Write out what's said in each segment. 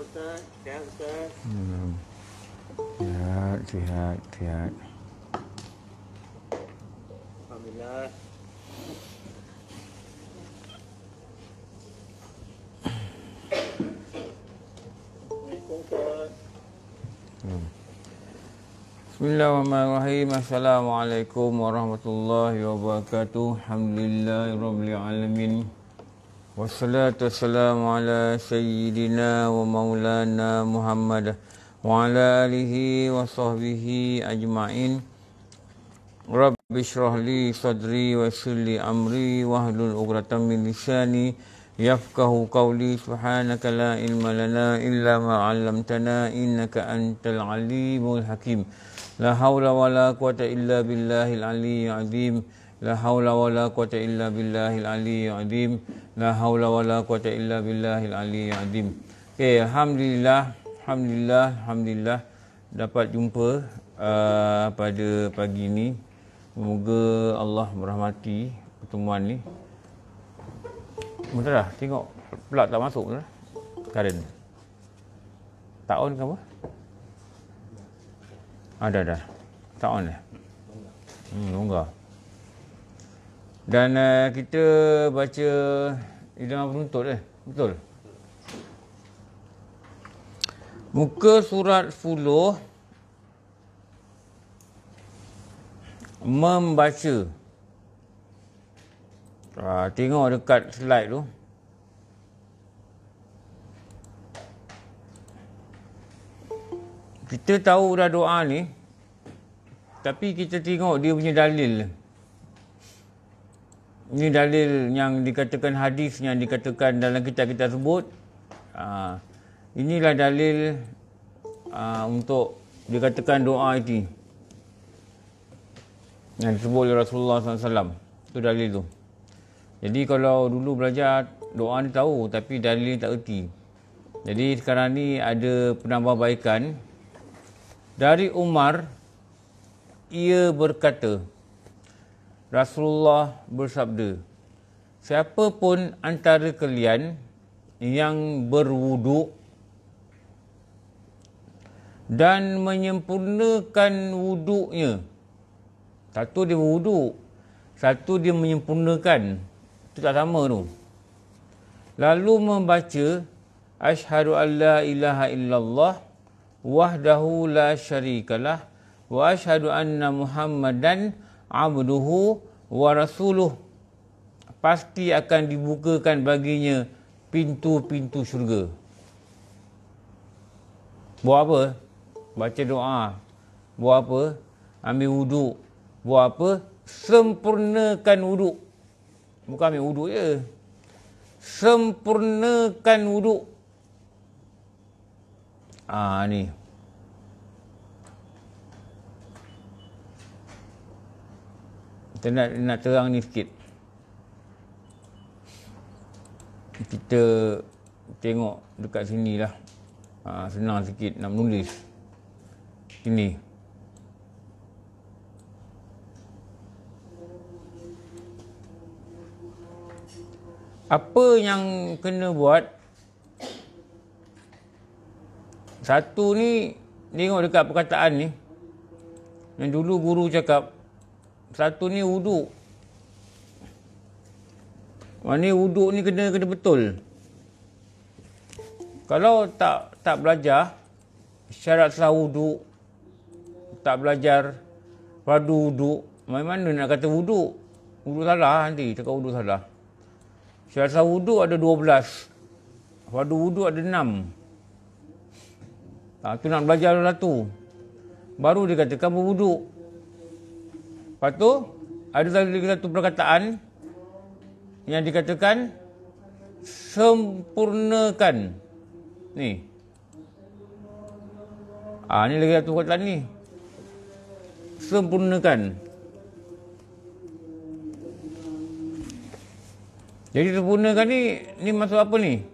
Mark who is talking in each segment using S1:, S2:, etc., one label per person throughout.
S1: Ustaz. Sihat Ustaz.
S2: Sihat.
S1: Alhamdulillah.
S2: Bismillahirrahmanirrahim. Assalamualaikum warahmatullahi wabarakatuh. Alhamdulillahirabbil alamin. Wassalatu wassalamu ala sayyidina wa maulana Muhammad wa ala alihi wa sahbihi ajma'in. Rabbi shrah li sadri wa yassir li amri wahlul 'uqdatam min lisani yafqahu qawli. Subhanaka la ilma lana illa ma 'allamtana innaka antal alimul hakim. La haula wala quwata illa billahil aliyyil azim. La haula wala quwata illa billahil aliyyil azim. La haula wala quwata illa billahil aliyyil azim. Okey, alhamdulillah dapat jumpa pada pagi ni. Semoga Allah merahmati pertemuan ni. Betul dah? Tengok plug tak masuk dah. Current. Tak on ke apa? Dah. Tak on dah. Longgar. Dan kita baca Hidangan Penuntut Betul? Muka surat 10 membaca. Tengok dekat slide tu. Kita tahu dah doa ni, tapi kita tengok dia punya dalil. Ini dalil yang dikatakan hadis, yang dikatakan dalam kitab-kitab sebut. Inilah dalil untuk dikatakan doa itu yang disebut oleh Rasulullah SAW. Itu dalil tu. Jadi kalau dulu belajar doa ni tahu, tapi dalil tak erti. Jadi sekarang ni ada penambahbaikan. Dari Umar, ia berkata, Rasulullah bersabda, siapa pun antara kalian yang berwuduk dan menyempurnakan wuduknya. Satu dia berwuduk, satu dia menyempurnakan. Itu tak sama tu. Lalu membaca, Asyhadu an la ilaha illallah wahdahu la syarikalah wa asyhadu anna Muhammadan abduhu wa rasuluh. Pasti akan dibukakan baginya pintu-pintu syurga. Buat apa? Baca doa. Buat apa? Ambil wuduk. Buat apa? Sempurnakan wuduk. Bukan ambil wuduk je. Sempurnakan wuduk. Ni. Kita nak terang ni sikit. Kita tengok dekat sini lah. Senang sikit nak menulis. Ini. Apa yang kena buat? Satu ni, tengok dekat perkataan ni. Yang dulu guru cakap, satu ni wuduk. Maknanya wuduk ni kena betul. Kalau tak belajar syarat sah wuduk, tak belajar fardu wuduk, mana nak kata wuduk? Wuduk salah nanti, cakap wuduk salah. Syarat sah wuduk ada 12. Fardu wuduk ada 6. Tu nak belajar satu. Baru dia katakan berwuduk. Lepas tu, ada satu perkataan yang dikatakan sempurnakan. Ni. Ni lagi satu perkataan ni. Sempurnakan. Jadi sempurnakan ni maksud apa ni?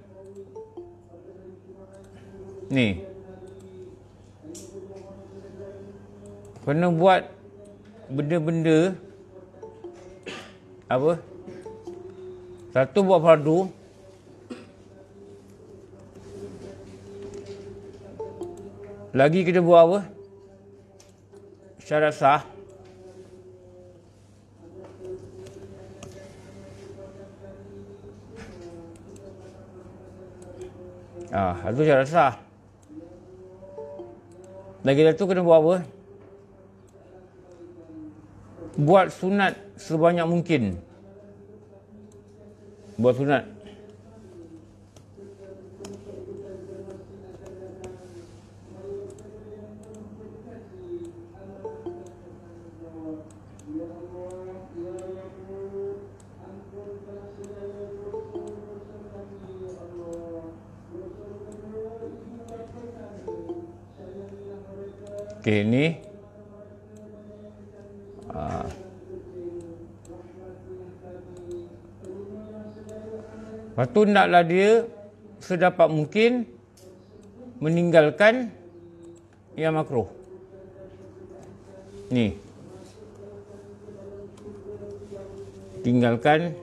S2: Ni. Kena buat benda-benda apa? Satu buat fardu. Lagi kita buat apa? Syarat sah. Itu syarat sah. Lagi dah tu kena buat apa? Buat sunat sebanyak mungkin. Buat sunat. Okey, ni. Lepas tu naklah dia sedapat mungkin meninggalkan yang makruh. Ni. Tinggalkan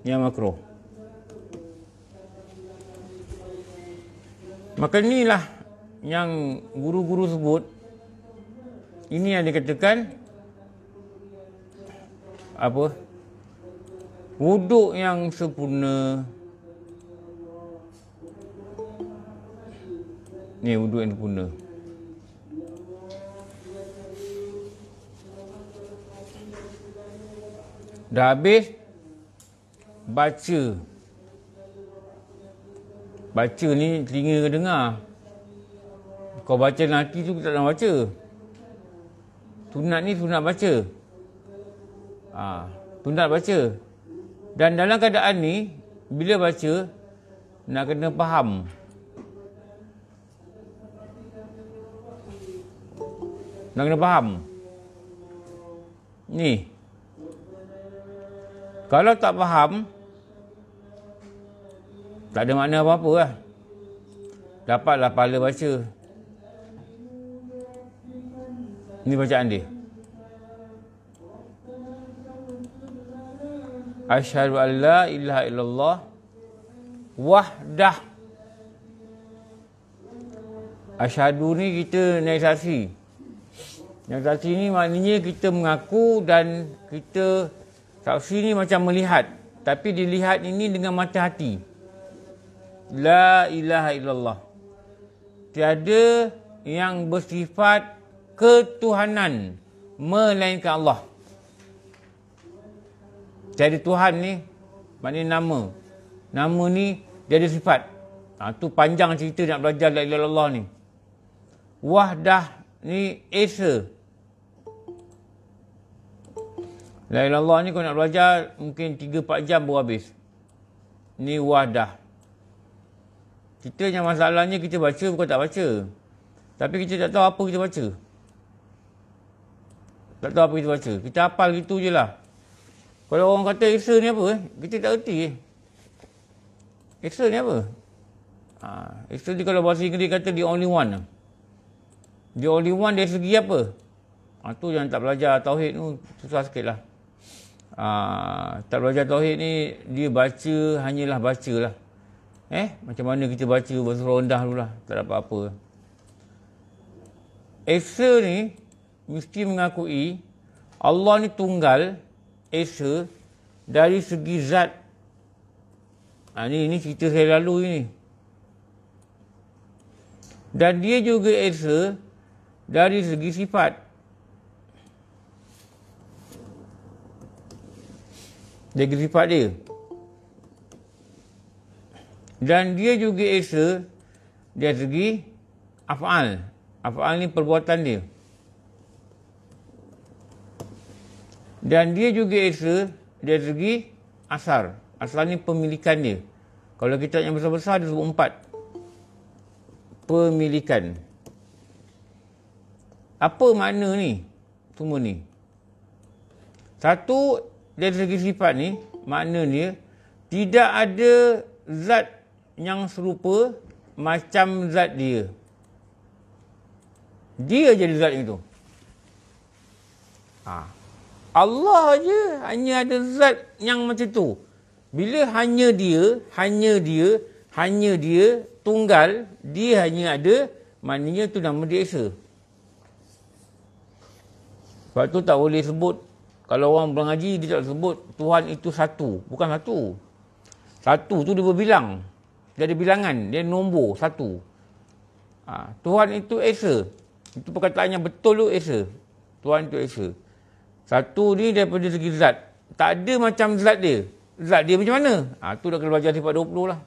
S2: yang makruh. Maka inilah yang guru-guru sebut, ini yang dikatakan apa? Wuduk yang sempurna. Ni wuduk yang sempurna. Dah habis baca. Baca ni telinga ke dengar. Kau baca nanti tu tak nak baca. Sunat ni sunat baca. Sunat baca. Dan dalam keadaan ni, bila baca, nak kena faham. Nak kena faham. Ni. Kalau tak faham, tak ada makna apa-apa lah. Dapatlah pahala baca. Ini bacaan dia. Asyhadu an la ilaha illallah wahdah. Asyhadu ni kita naik saksi. Naik saksi ni maknanya kita mengaku dan kita saksi ni macam melihat. Tapi dilihat ini dengan mata hati. La ilaha illallah. Tiada yang bersifat ketuhanan melainkan Allah. Tiada Tuhan ni maknanya nama. Nama ni dia ada sifat. Tu panjang cerita nak belajar la ilaha illallah ni. Wahdah ni esa. La ilaha illallah ni kau nak belajar mungkin 3-4 jam baru habis. Ni wahdah. Kita yang masalahnya kita baca bukan tak baca. Tapi kita tak tahu apa kita baca. Tak tahu apa kita baca. Kita hafal gitu je lah. Kalau orang kata Esa ni apa, kita tak erti. Esa ni apa? Esa ni kalau bahasa Inggeris kata the only one. The only one dari segi apa? Tu yang tak belajar Tauhid tu susah sikit lah. Tak belajar Tauhid ni, dia baca, hanyalah baca lah. Macam mana kita baca bersurah rendah dulu lah. Tak dapat apa. Esa ni mesti mengakui Allah ni tunggal, esa dari segi zat. Ini cerita saya lalu ini. Dan dia juga esa dari segi sifat. Dari sifat dia. Dan dia juga esa dari segi af'al. Af'al ni perbuatan dia. Dan dia juga esa dari segi asar. Asar ni pemilikan dia. Kalau kita yang besar-besar dia sebut 4. Pemilikan. Apa makna ni? Semua ni. Satu, dari segi sifat ni, maknanya tidak ada zat yang serupa macam zat dia. Dia jadi zat itu. Allah je hanya ada zat yang macam tu. Bila hanya dia tunggal, dia hanya ada maknanya tu nama dia Esa. Sebab tu tak boleh sebut, kalau orang mengaji dia tak sebut Tuhan itu satu. Bukan satu. Satu tu dia berbilang. Dia ada bilangan, dia nombor satu. Tuhan itu Esa. Itu perkataan yang betul tu Esa. Tuhan itu Esa. Satu ni daripada segi zat. Tak ada macam zat dia. Zat dia macam mana? Tu dah kena belajar sifat 20 lah.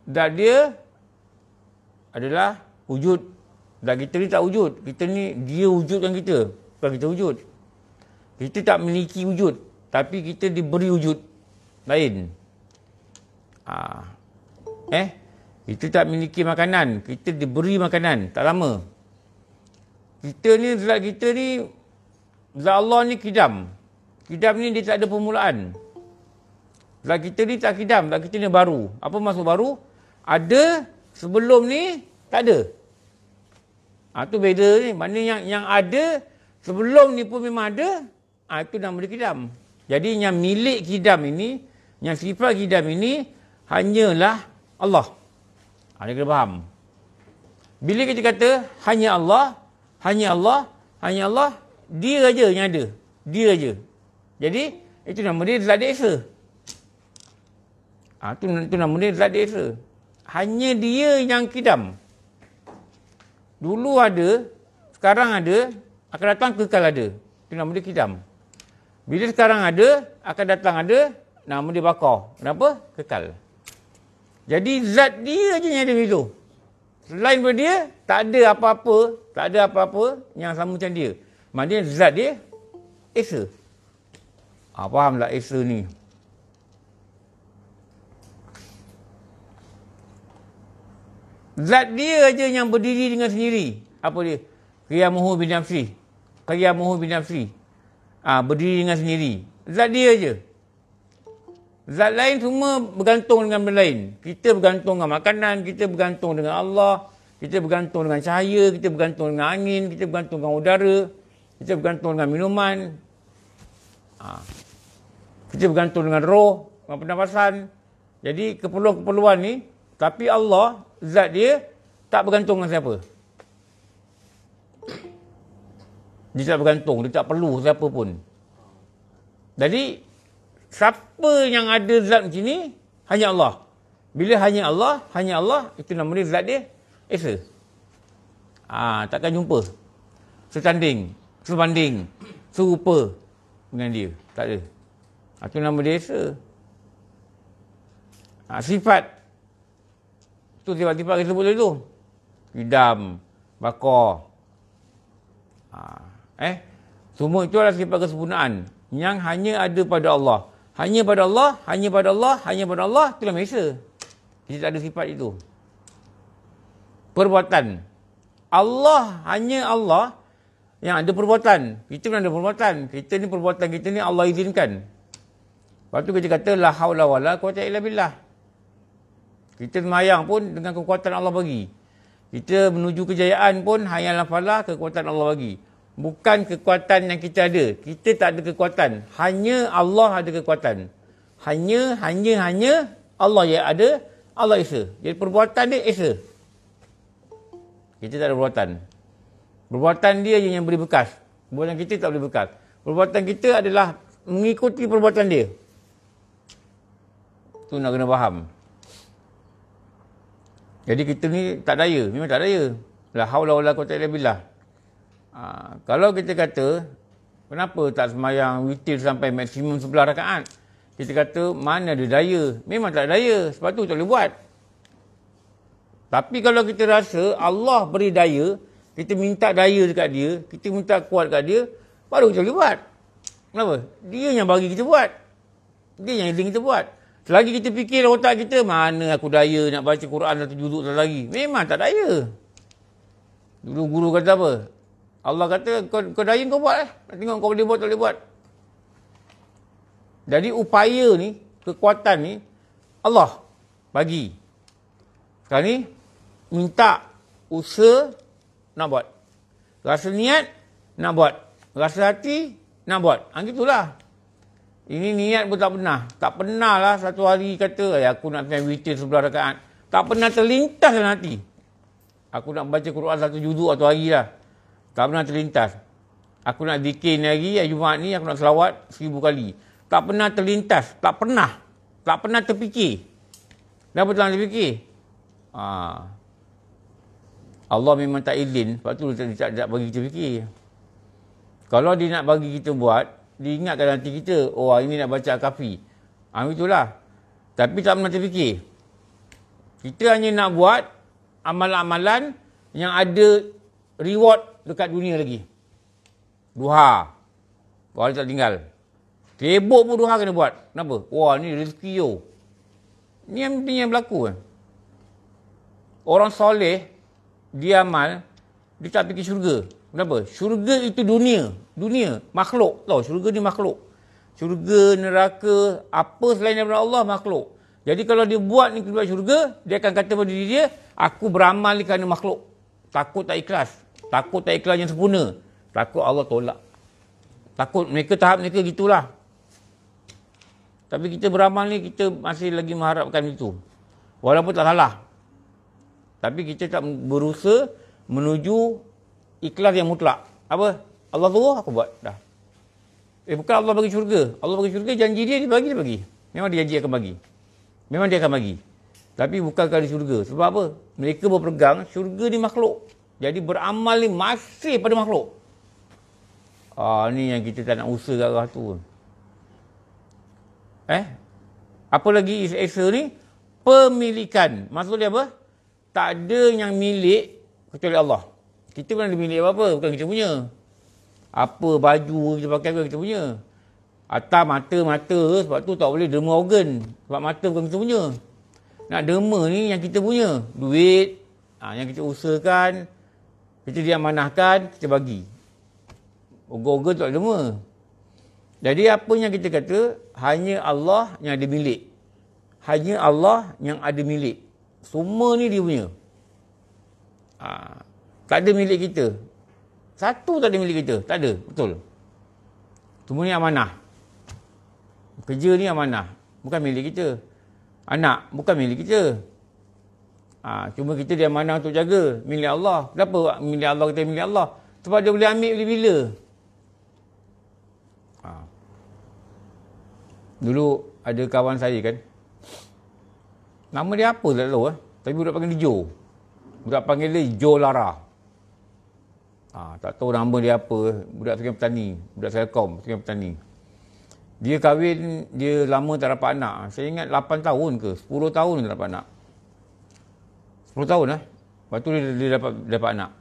S2: Zat dia adalah wujud. Zat kita ni tak wujud. Kita ni, dia wujudkan kita. Bukan kita wujud. Kita tak memiliki wujud. Tapi kita diberi wujud lain. Kita tak memiliki makanan. Kita diberi makanan. Tak lama. Kita ni, zat kita ni, zat Allah ni kidam. Kidam ni dia tak ada permulaan. Zat kita ni tak kidam. Zat kita ni baru. Apa maksud baru? Ada, sebelum ni tak ada. Tu beza ni. Maknanya yang ada, sebelum ni pun memang ada. Itu nama dia kidam. Jadi yang milik kidam ini, yang sifat kidam ini, hanyalah Allah. Dia kena faham. Bila kita kata hanya Allah, hanya Allah, hanya Allah, dia aja yang ada. Dia aja. Jadi, itu nama dia zat dia Esa. Itu nama dia zat dia Esa. Hanya dia yang kidam. Dulu ada, sekarang ada, akan datang kekal ada. Itu nama dia kidam. Bila sekarang ada, akan datang ada, nama dia bakar. Kenapa? Kekal. Jadi zat dia aja yang ada itu. Selain daripada dia, tak ada apa-apa yang sama macam dia. Maknanya zat dia Esa. Faham tak Esa ni? Zat dia aja yang berdiri dengan sendiri. Apa dia? Qiyamuhu binafsi. Qiyamuhu binafsi. Berdiri dengan sendiri. Zat dia aja. Zat lain semua bergantung dengan benda lain. Kita bergantung dengan makanan, kita bergantung dengan Allah, kita bergantung dengan cahaya, kita bergantung dengan angin, kita bergantung dengan udara, kita bergantung dengan minuman, kita bergantung dengan roh, dengan pernafasan. Jadi keperluan-keperluan ni, tapi Allah, zat dia tak bergantung dengan siapa. Dia tak bergantung, dia tak perlu siapa pun. Jadi siapa yang ada zat macam ni? Hanya Allah. Bila hanya Allah, itu nama dia zat dia Esa. Takkan jumpa setanding, sebanding, serupa dengan dia. Tak ada. Itu nama dia Esa. Sifat. Itu sifat-sifat kita sebut tadi tu. Kidam, bakar. Semua itu adalah sifat kesempurnaan yang hanya ada pada Allah. Hanya pada Allah, hanya pada Allah, hanya pada Allah, itulah Esa. Kita tak ada sifat itu. Perbuatan. Allah, hanya Allah yang ada perbuatan. Kita pun ada perbuatan. Kita ni perbuatan kita ni Allah izinkan. Lepas tu kita kata, la hawla wa la quwwata illa billah. Kita semayang pun dengan kekuatan Allah bagi. Kita menuju kejayaan pun, hanyalah falah, kekuatan Allah bagi. Bukan kekuatan yang kita ada. Kita tak ada kekuatan. Hanya Allah ada kekuatan. Hanya Allah yang ada. Allah Esa. Jadi perbuatan dia Esa. Kita tak ada perbuatan. Perbuatan dia yang beri bekas. Perbuatan kita tak boleh bekas. Perbuatan kita adalah mengikuti perbuatan dia. Tu nak kena faham. Jadi kita ni tak daya. Memang tak daya. La haula wala quwwata illa billah. Kalau kita kata, kenapa tak semayang witir sampai maksimum 11 rakaat? Kita kata, mana ada daya? Memang tak ada daya. Sebab tu tak boleh buat. Tapi kalau kita rasa Allah beri daya, kita minta daya dekat dia, kita minta kuat dekat dia, baru kita boleh buat. Kenapa? Dia yang bagi kita buat. Dia yang izin kita buat. Selagi kita fikir otak kita, mana aku daya nak baca Quran 1 juzuk lagi? Memang tak daya. Dulu guru kata apa? Allah kata, kau daya kau buat lah. Nak tengok kau boleh buat tak boleh buat. Jadi upaya ni, kekuatan ni, Allah bagi. Sekarang ni, minta usaha nak buat. Rasa niat, nak buat. Rasa hati, nak buat. Gitulah. Ini niat pun tak pernah. Tak pernah lah satu hari kata, aku nak sampai witir 11 rakaat. Tak pernah terlintas dalam hati. Aku nak baca Quran 1 juzuk atau hari lah. Tak pernah terlintas. Aku nak zikir ni hari Jumaat ni, aku nak selawat 1000 kali. Tak pernah terlintas. Tak pernah. Tak pernah terfikir. Kenapa tak terfikir? Allah memang tak izin. Sebab tu dia tak bagi kita fikir. Kalau dia nak bagi kita buat, dia ingatkan nanti kita, oh hari ni nak baca Al-Kahfi. Itulah. Tapi tak pernah terfikir. Kita hanya nak buat amalan-amalan yang ada reward dekat dunia lagi. Duha. Wala tak tinggal. Sibuk pun duha kena buat. Kenapa? Wah ni rezeki yo. Ni yang berlaku kan. Orang soleh, dia amal, dia tak fikir syurga. Kenapa? Syurga itu dunia. Dunia. Makhluk. Tahu, syurga ni makhluk. Syurga, neraka, apa selain daripada Allah, makhluk. Jadi kalau dia buat ni keluar syurga, dia akan kata pada diri dia, aku beramal ni kerana makhluk. Takut tak ikhlas. Takut tak ikhlas yang sempurna. Takut Allah tolak. Takut mereka tahap mereka gitulah. Tapi kita beramal ni, kita masih lagi mengharapkan itu. Walaupun tak salah. Tapi kita tak berusaha menuju ikhlas yang mutlak. Apa? Allah suruh, aku buat. Dah. Bukan Allah bagi syurga. Allah bagi syurga, janji dia bagi, dia bagi. Memang dia janji akan bagi. Memang dia akan bagi. Tapi bukan kali syurga. Sebab apa? Mereka berpegang, syurga ni makhluk. Jadi beramal ni masih pada makhluk. Ni yang kita tak nak usaha ke arah tu. Apa lagi Isa ni? Pemilikan. Maksudnya apa? Tak ada yang milik kecuali Allah. Kita pun ada milik apa-apa, bukan kita punya. Apa baju kita pakai bukan kita punya. Atas mata, sebab tu tak boleh derma organ. Sebab mata bukan kita punya. Nak derma ni yang kita punya. Duit, yang kita usahakan, kita diamanahkan, kita bagi. Organ-organ tak derma. Jadi apa yang kita kata, hanya Allah yang ada milik. Hanya Allah yang ada milik. Semua ni dia punya. Tak ada milik kita. Satu tak ada milik kita. Tak ada. Betul. Semua ni amanah. Kerja ni amanah. Bukan milik kita. Anak. Bukan milik kita. Cuma kita dia amanah untuk jaga. Milik Allah. Kenapa milik Allah kita milik Allah? Sebab dia boleh ambil bila-bila. Dulu ada kawan saya kan. Nama dia apa tak tahu. Tapi budak panggil dia Jo. Budak panggil dia Jo Lara. Tak tahu nama dia apa. Budak Sukan Petani. Budak Selcom, Sukan Petani. Dia kahwin, dia lama tak dapat anak. Saya ingat 8 tahun ke 10 tahun tak dapat anak. 10 tahun lah. Lepas tu dia dapat anak.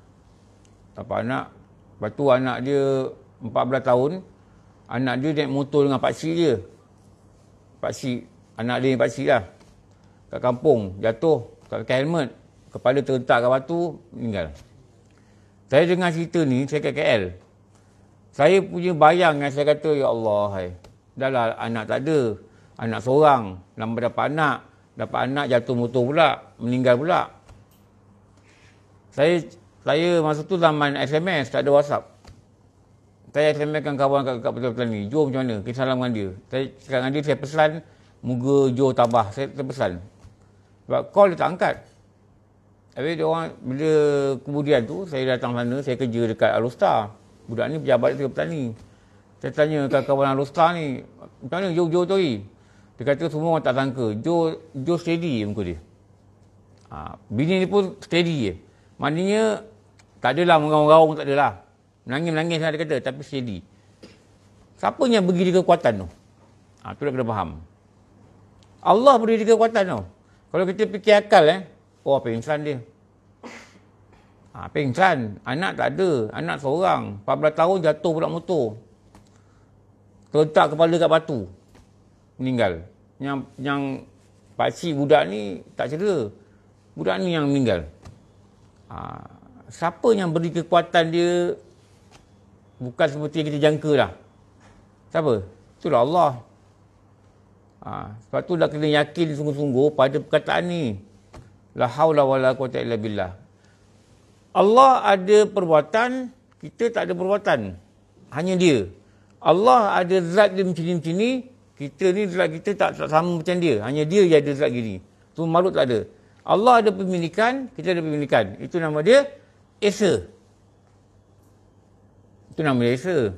S2: Dapat anak. Lepas tu anak dia 14 tahun. Anak dia naik motor dengan pakcik dia. Pakcik. Anak dia yang pakcik lah. Kat kampung. Jatuh. Tak pakai helmet. Kepala terletak kat batu. Meninggal. Saya dengar cerita ni, saya kat KL. Saya punya bayang yang saya kata, ya Allah, hai. Dah lah anak tak ada. Anak seorang. Lama dapat anak. Dapat anak jatuh motor pula. Meninggal pula. Saya masa tu zaman SMS, tak ada WhatsApp. Saya SMS-kan kawan kat betul-betul ni. Jo macam mana? Kita salam dengan dia. Sekarang dengan dia, saya pesan, moga Jo tabah. Saya pesan. Sebab call dia tak angkat. Habis dia orang, bila kemudian tu, saya datang sana, saya kerja dekat Alostar. Budak ni pejabat dia petani. Saya tanya kawan Alostar ni, macam mana Jo tu ni? Dia kata semua orang tak sangka. Jo steady muka dia. Bini ni pun steady je. Maknanya, tak adalah mengaung-gaung, tak adalah. Menangis-menangis lah dia kata, tapi steady. Siapa yang beri dia kekuatan tu? Tu dah kena faham. Allah beri dia kekuatan tu. Kalau kita fikir akal pengsan dia. Pengsan. Anak tak ada. Anak seorang. 14 tahun jatuh pula motor. Terletak kepala kat batu. Meninggal. Yang pakcik budak ni tak cedera. Budak ni yang meninggal. Siapa yang beri kekuatan dia bukan seperti yang kita jangka lah. Siapa? Itulah Allah. Sebab tu dah kena yakin sungguh-sungguh pada perkataan ni. La haula wala quwwata illa billah. Allah ada perbuatan, kita tak ada perbuatan. Hanya dia. Allah ada zat dia macam ni, kita ni zat kita tak sama macam dia. Hanya dia yang ada zat gini. Tu makhluk tak ada. Allah ada pemilikan, kita ada pemilikan. Itu nama dia Esa. Itu nama dia Esa.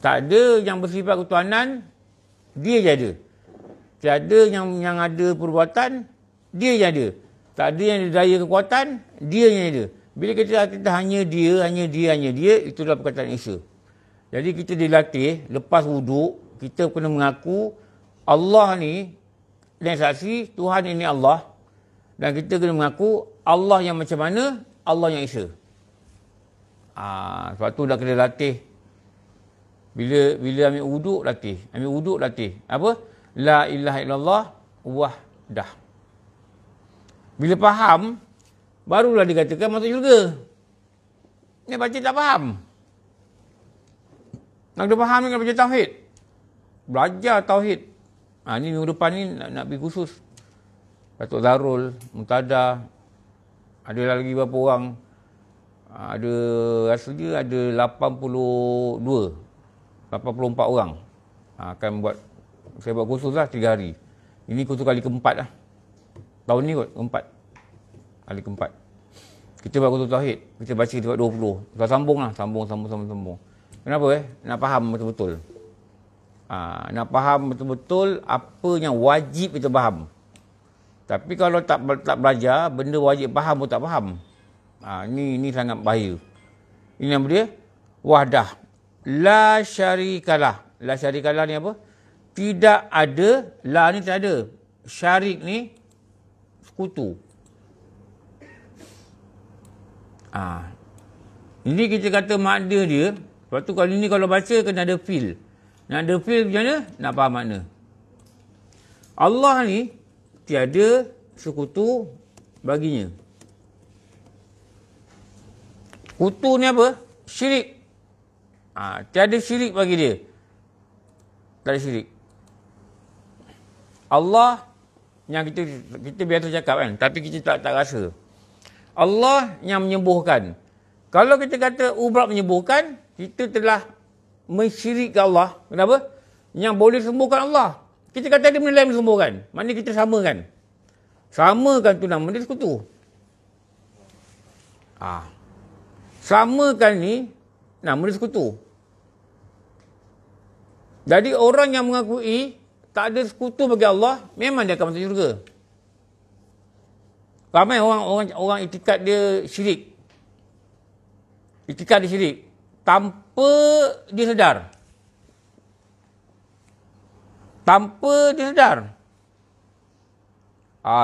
S2: Tak ada yang bersifat ketuhanan, dia je ada. Tiada yang ada perbuatan, dia je ada. Tak ada yang ada daya kekuatan, dia yang ada. Bila kita hanya dia, itulah perkataan Esa. Jadi kita dilatih, lepas wuduk, kita kena mengaku Allah ni, dan saksi Tuhan ini Allah. Dan kita kena mengaku Allah yang macam mana, Allah yang Esa. Sebab tu dah kena latih. Bila ambil wuduk latih. Apa? La ilaha illallah wahdah. Bila faham, barulah dikatakan masuk syurga. Ni baca tak faham. Nak kena faham ni kena baca tauhid. Belajar tauhid. Ni minggu depan ni nak pergi khusus. Datuk Zarul, Muntada, ada lagi berapa orang. Ada, rasanya ada 84 orang. Akan buat, saya buat kursus lah 3 hari. Ini kursus kali keempat lah. Tahun ni kot, keempat. Kali keempat. Kita buat kursus tauhid. Kita baca kita buat 20. Kita sambung lah. Sambung. Kenapa Nak faham betul-betul. Nak faham betul-betul apa yang wajib kita faham. Tapi kalau tak belajar, benda wajib faham pun tak faham. Ni sangat bahaya. Ini nama dia wahdah. La syarikalah. La syarikalah ni apa? Tidak ada. La ni tak ada. Syarik ni sekutu. Ini kita kata makna dia. Sebab tu kalau ni kalau baca kena ada feel. Nak ada feel macam mana? Nak faham makna. Allah ni tiada sekutu baginya. Sekutu ni apa? Syirik. Tiada syirik bagi dia. Tak ada syirik. Allah yang kita biasa cakap kan, tapi kita tak rasa. Allah yang menyembuhkan. Kalau kita kata ubat menyembuhkan, kita telah mensyirikkan Allah. Kenapa? Yang boleh sembuhkan Allah. Kita kata dia benda lain menyembuhkan. Maknanya kita samakan. Samakan tu nama dia sekutu. Samakan ni nama dia sekutu. Jadi orang yang mengakui tak ada sekutu bagi Allah, memang dia akan masuk syurga. Ramai orang itikad dia syirik. Itikad dia syirik. Tanpa dia sedar.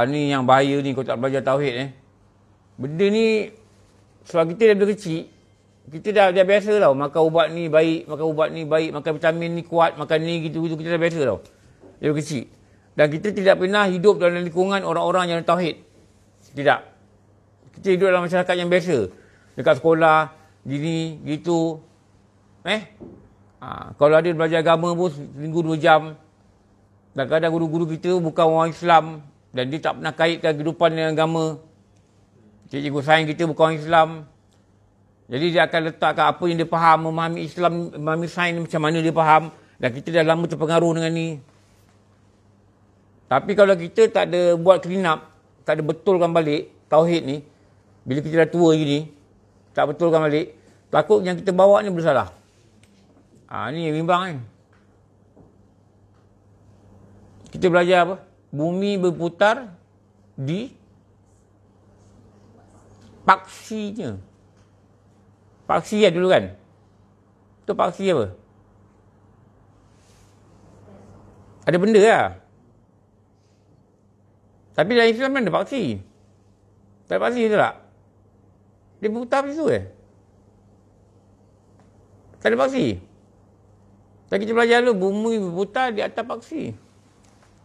S2: Ni yang bahaya ni, kau tak belajar tauhid Benda ni, sebab kita dah kecil, kita dah biasa tau. Makan ubat ni baik, makan vitamin ni kuat, makan ni gitu, kita dah biasa tau. Dia kecil. Dan kita tidak pernah hidup dalam lingkungan orang-orang yang tauhid. Tidak. Kita hidup dalam masyarakat yang biasa. Dekat sekolah, gini, gitu. Kalau ada belajar agama pun seminggu 2 jam. Dan kadang guru-guru kita bukan orang Islam. Dan dia tak pernah kaitkan kehidupan dengan agama. Cikgu sains kita bukan orang Islam. Jadi dia akan letakkan apa yang dia faham, memahami Islam, memahami sains macam mana dia faham. Dan kita dah lama terpengaruh dengan ni. Tapi kalau kita tak ada buat clean up, tak ada betulkan balik tauhid ni, bila kita dah tua gini, tak betulkan balik, takut yang kita bawa ni bersalah. Ni yang bimbang kan. Kita belajar apa? Bumi berputar di paksinya. Paksi dulu kan? Tu paksi apa? Ada benda lah. Tapi dalam Islam kan ada paksi. Tak ada paksi betul tak? Dia berputar macam tu tak ada paksi. Tapi kita belajar dulu, bumi berputar di atas paksi.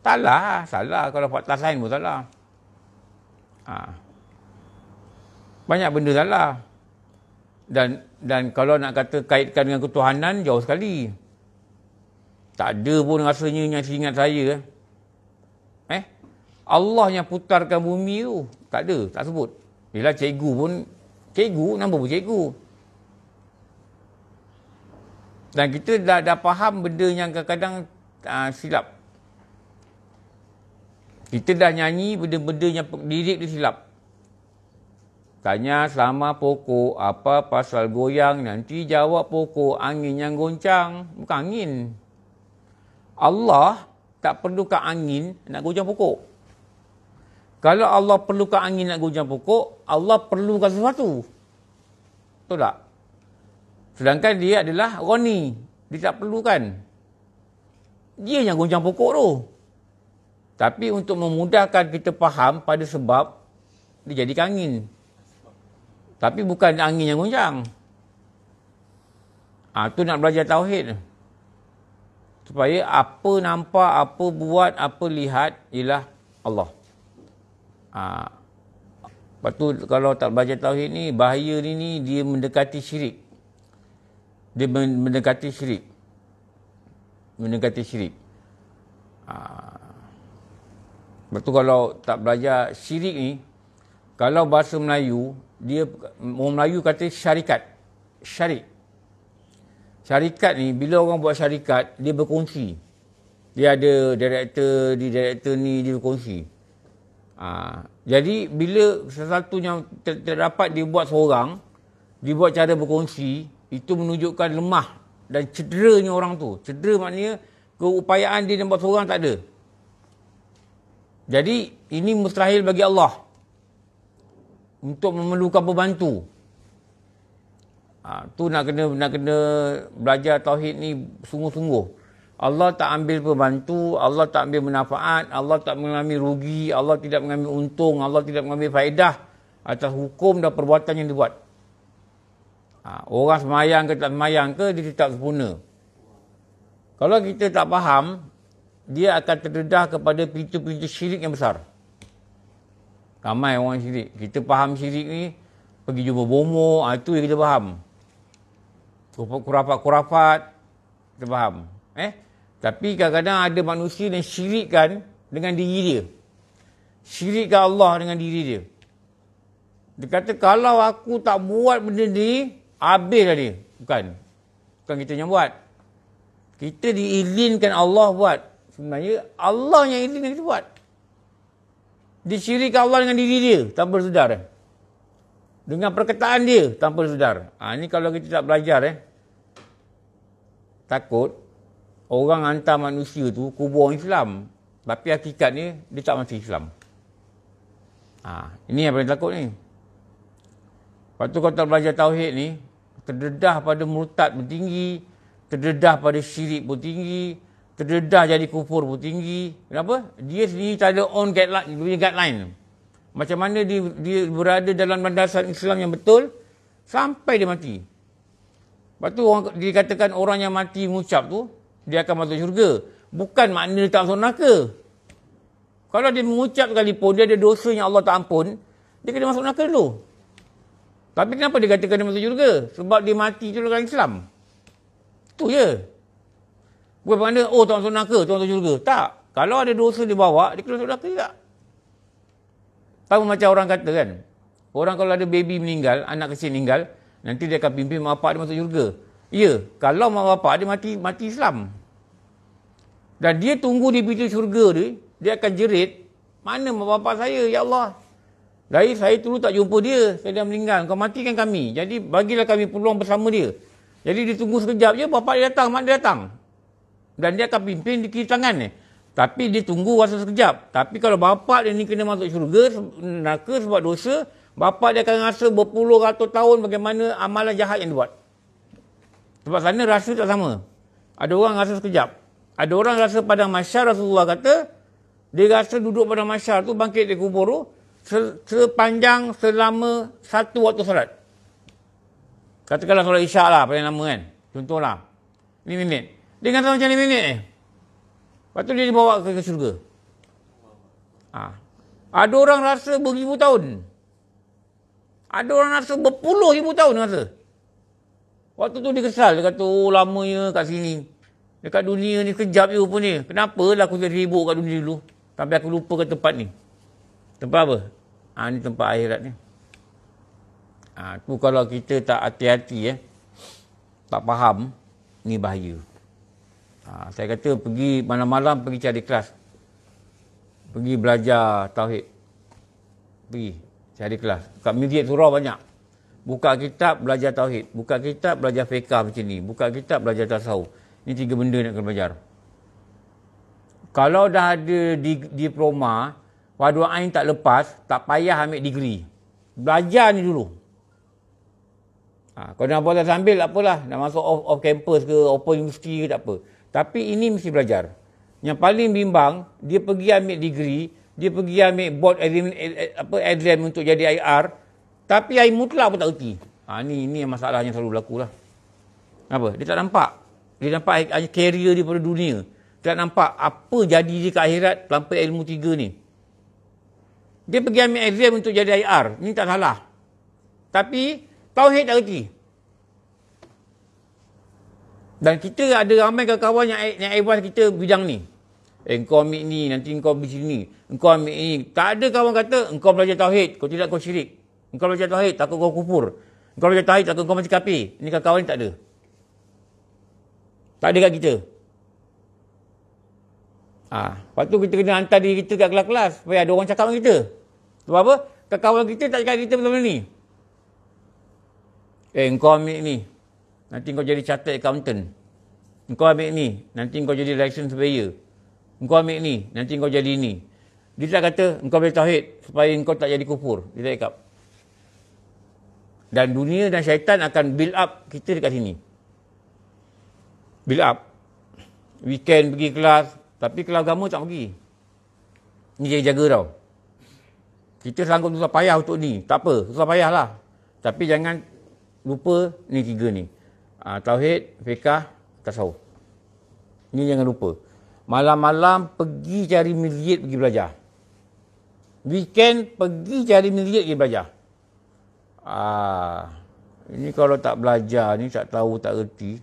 S2: Salah. Kalau fakta sains pun salah. Banyak benda salah. Dan kalau nak kata kaitkan dengan ketuhanan, jauh sekali. Tak ada pun rasanya yang seingat saya. Allah yang putarkan bumi tu. Tak ada, tak sebut. Yelah cikgu pun, nama pun cikgu. Dan kita dah faham benda yang kadang-kadang silap. Kita dah nyanyi benda-benda yang lirik dia silap. Tanya sama pokok, apa pasal goyang? Nanti jawab pokok, angin yang goncang. Bukan angin. Allah tak perlukan angin nak goncang pokok. Kalau Allah perlukan angin nak goncang pokok, Allah perlukan sesuatu. Betul tak? Sedangkan dia adalah Roni. Dia tak perlukan. Dia yang goncang pokok tu. Tapi untuk memudahkan kita faham pada sebab, dia jadikan angin. Tapi bukan angin yang goncang. Tu nak belajar tauhid. Supaya apa nampak, apa buat, apa lihat ialah Allah. Lepas tu kalau tak belajar tauhid ni, bahaya ni dia mendekati syirik. Dia mendekati syirik. Mendekati syirik. Lepas tu kalau tak belajar syirik ni, kalau bahasa Melayu, orang Melayu kata syarikat. Syarik. Syarikat ni, bila orang buat syarikat, dia berkongsi. Dia ada director ni, dia berkongsi. Jadi bila sesuatu yang terdapat dia buat seorang, dia buat cara berkongsi, itu menunjukkan lemah dan cederanya orang tu. Cedera maknanya keupayaan dia buat seorang tak ada. Jadi ini mustahil bagi Allah untuk memerlukan pembantu. Tu nak kena belajar tauhid ni sungguh-sungguh. Allah tak ambil pembantu, Allah tak ambil manfaat, Allah tak mengalami rugi, Allah tidak mengambil untung, Allah tidak mengambil faedah atas hukum dan perbuatan yang dibuat. Orang semayang ke tak semayang ke, dia tetap sempurna. Kalau kita tak faham, dia akan terdedah kepada pintu-pintu syirik yang besar. Ramai orang syirik. Kita faham syirik ni, pergi jumpa bomo, itu yang kita faham. Kurafat-kurafat, kita faham. Tapi kadang-kadang ada manusia yang syirikkan dengan diri dia. Syirikkan Allah dengan diri dia. Dia kata, kalau aku tak buat benda ni, habislah dia. Bukan kita yang buat. Kita diizinkan Allah buat. Sebenarnya, Allah yang izinkan kita buat. Dia syirikkan Allah dengan diri dia, tanpa sedar. Dengan perkataan dia, tanpa sedar. Ini kalau kita tak belajar, takut orang hantar manusia tu kubur orang Islam. Tapi hakikatnya, dia tak masuk Islam. Ini yang paling takut ni. Lepas tu kalau tak belajar tauhid ni, terdedah pada murtad pun tinggi, terdedah pada syirik pun tinggi, terdedah jadi kufur pun tinggi. Kenapa? Dia sendiri tak ada own guideline. Macam mana dia berada dalam landasan Islam yang betul, sampai dia mati. Lepas tu dikatakan orang yang mati mengucap tu, dia akan masuk syurga. Bukan makna dia tak masuk neraka. Kalau dia mengucap sekalipun, dia ada dosa yang Allah tak ampun, dia kena masuk neraka dulu. Tapi kenapa dia katakan dia masuk syurga? Sebab dia mati tu dalam Islam. Itu je. Bukan makna, tak masuk neraka, tak masuk syurga. Tak. Kalau ada dosa dia bawa, dia kena masuk neraka juga. Tahu macam orang kata kan, orang kalau ada baby meninggal, anak kecil meninggal, nanti dia akan pimpin mak bapak dia masuk syurga. Ya, kalau mak bapak dia mati Islam. Dan dia tunggu di pintu syurga dia akan jerit, mana mak bapak saya, ya Allah. Dari saya dulu tak jumpa dia, saya dah meninggal, kau matikan kami. Jadi bagilah kami peluang bersama dia. Jadi dia tunggu sekejap je, bapak dia datang, mak dia datang. Dan dia akan pimpin di kiri tangan ni. Tapi dia tunggu masa sekejap. Tapi kalau bapak dia ni kena masuk syurga, neraka sebab dosa, bapak dia akan rasa berpuluh ratus tahun bagaimana amalan jahat yang dibuat. Sebab sana rasa tak sama. Ada orang rasa sekejap. Ada orang rasa padang mahsyar, Rasulullah kata, dia rasa duduk padang mahsyar tu, bangkit dari kubur tu, sepanjang selama 1 waktu salat. Katakanlah solat isyak lah, paling lama kan. Contohlah. 5 minit. Dia kata macam 5 minit ni. Lepas tu dia dibawa ke syurga. Ada orang rasa beribu tahun. Ada orang rasa berpuluh ribu tahun rasa. Waktu tu dia kesal. Dia kata, lamanya kat sini. Dekat dunia ni kejap je pun ni. Kenapa lah aku jadi sibuk kat dunia dulu. Sampai aku lupa ke tempat ni. Tempat apa? Ni tempat akhirat ni. Tu kalau kita tak hati-hati, tak faham, ni bahaya. Saya kata pergi malam-malam pergi cari kelas. Pergi belajar tauhid. Pergi cari kelas. Kat masjid surau banyak. Buka kitab, belajar tauhid. Buka kitab, belajar fiqah macam ni. Buka kitab, belajar tasawuf. Ini 3 benda nak kena belajar. Kalau dah ada diploma, fardu ain tak lepas, tak payah ambil degree. Belajar ni dulu. Kalau nak buat sambil, tak apalah. Nak masuk off campus ke, open university ke, tak apa. Tapi ini mesti belajar. Yang paling bimbang, dia pergi ambil degree, dia pergi ambil board exam untuk jadi IR, tapi air mutlak pun tak erti. Ni masalah yang selalu berlaku lah. Apa? Dia tak nampak. Dia nampak career dia pada dunia. Dia tak nampak apa jadi dia ke akhirat terlampau ilmu 3 ni. Dia pergi ambil exam untuk jadi IR. Ni tak salah. Tapi tauhid tak erti. Dan kita ada ramai kawan-kawan yang advance kita bidang ni. Engkau ambil ni, nanti engkau pergi sini. Engkau ambil ni. Tak ada kawan kata, engkau belajar tauhid, kau tidak kau syirik. Engkau belajar tauhid, takut kau kufur. Engkau belajar tauhid, takut kau macam kafir. Ini kawan-kawan ni tak ada. Tak ada kat kita. Lepas tu kita kena hantar diri kita kat kelas-kelas. Supaya ada orang cakap dengan kita. Sebab apa? Kawan kita tak cakap kita betul-betul ni. Engkau ambil ni, nanti kau jadi chartered accountant. Engkau ambil ni, nanti kau jadi license surveyor. Engkau ambil ni, nanti kau jadi ni. Dia tak kata engkau boleh tauhid supaya engkau tak jadi kufur. Dia tak cakap. Dan dunia dan syaitan akan build up kita dekat sini. Build up. Weekend pergi kelas, tapi kelas agama tak pergi. Ni jaga-jaga tau. Kita sanggup susah payah untuk ni. Tak apa, susah payah lah. Tapi jangan lupa ni 3 ni. Tauhid, fiqah, tasawuf. Ni jangan lupa. Malam-malam pergi cari masjid pergi belajar. Weekend pergi cari masjid pergi belajar. Ini kalau tak belajar ni, tak tahu, tak erti.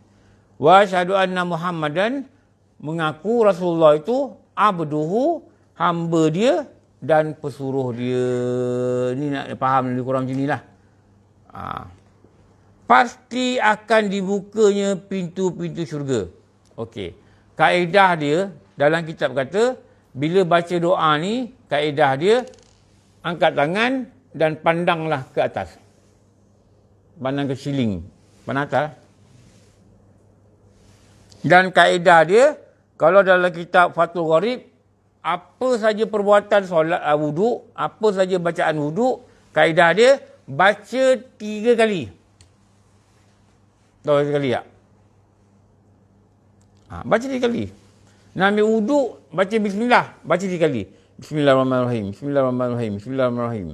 S2: Wa asyhadu anna Muhammadan, mengaku Rasulullah itu abduhu, hamba dia dan pesuruh dia. Ni nak faham lebih kurang macam inilah. Pasti akan dibukanya pintu-pintu syurga. Okey. Kaedah dia dalam kitab kata, bila baca doa ni, kaedah dia angkat tangan dan pandanglah ke atas. Pandang ke ceiling. Pandang atas. Dan kaedah dia, kalau dalam kitab Fathul Gharib, apa saja perbuatan solat wuduk, apa saja bacaan wuduk, kaedah dia baca 3 kali. Tahu sekali tak? Baca 3 kali. Nak ambil wuduk, baca bismillah, baca 3 kali. Bismillahirrahmanirrahim, bismillahirrahmanirrahim, bismillahirrahmanirrahim.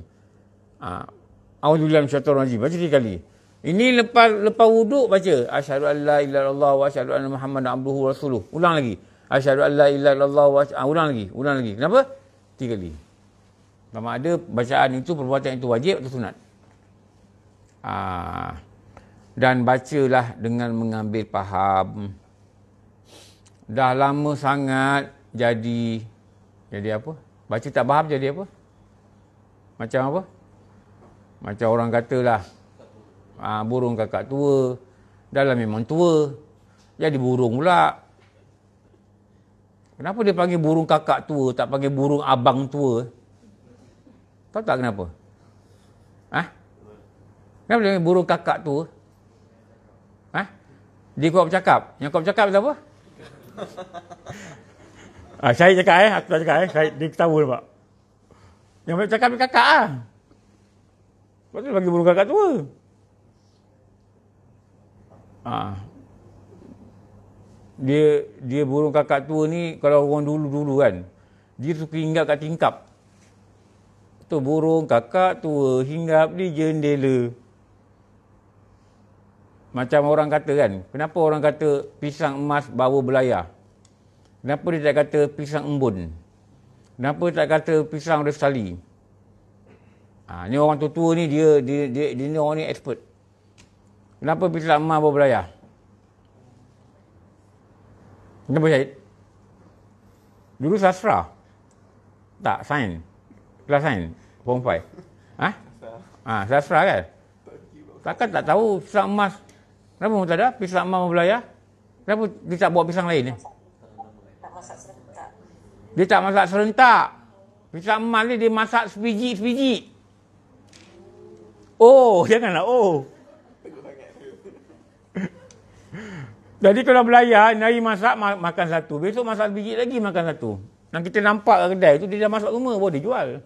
S2: A'udzubillahi minasyaitonir rajim, baca 3 kali. Ini lepas wuduk baca asyhadu an la ilaha illallah wa asyhadu anna Muhammadan abduhu wa rasuluh. Ulang lagi. Asyhadu an la ilaha illallah wa ulang lagi. Kenapa? 3 kali. Sama ada bacaan itu, perbuatan itu wajib atau sunat. Dan bacalah dengan mengambil faham. Dah lama sangat jadi apa? Baca tak faham jadi apa? Macam apa? Macam orang katalah, burung kakak tua. Dah lah memang tua, jadi burung pula. Kenapa dia panggil burung kakak tua, tak panggil burung abang tua? Tahu tak kenapa? Kenapa dia panggil burung kakak tua? Dia kuat bercakap. Yang kuat bercakap tu apa? Saya cakap aku tak cakap dia ketawa nampak. Yang bercakap ni kakak Lepas tu bagi burung kakak tua. Dia burung kakak tua ni, kalau orang dulu kan, dia suka hinggap kat tingkap. Tu burung kakak tua hinggap di jendela. Macam orang kata kan, kenapa orang kata pisang emas bawa belayar? Kenapa dia tak kata pisang embun? Kenapa tak kata pisang Restali? Ni orang tua-tua ni, dia ni orang ni expert. Kenapa pisang emas bawa belayar? Kenapa Syahid? Dulu sastra. Tak, sains. Kelas sains. Form 5. Sastra kan? Takkan tak tahu pisang emas. Kenapa mu tak ada pisang emas bawa belayar? Kenapa dia tak bawa pisang lain?
S3: Tak masak serentak.
S2: Dia tak masak serentak. Pisang emas ni dia masak sebiji-sebiji. Oh, janganlah oh. Jadi kalau belayar, hari masak makan satu. Besok masak sebiji lagi makan satu. Dan kita nampak kedai tu dia dah masak semua, boleh jual.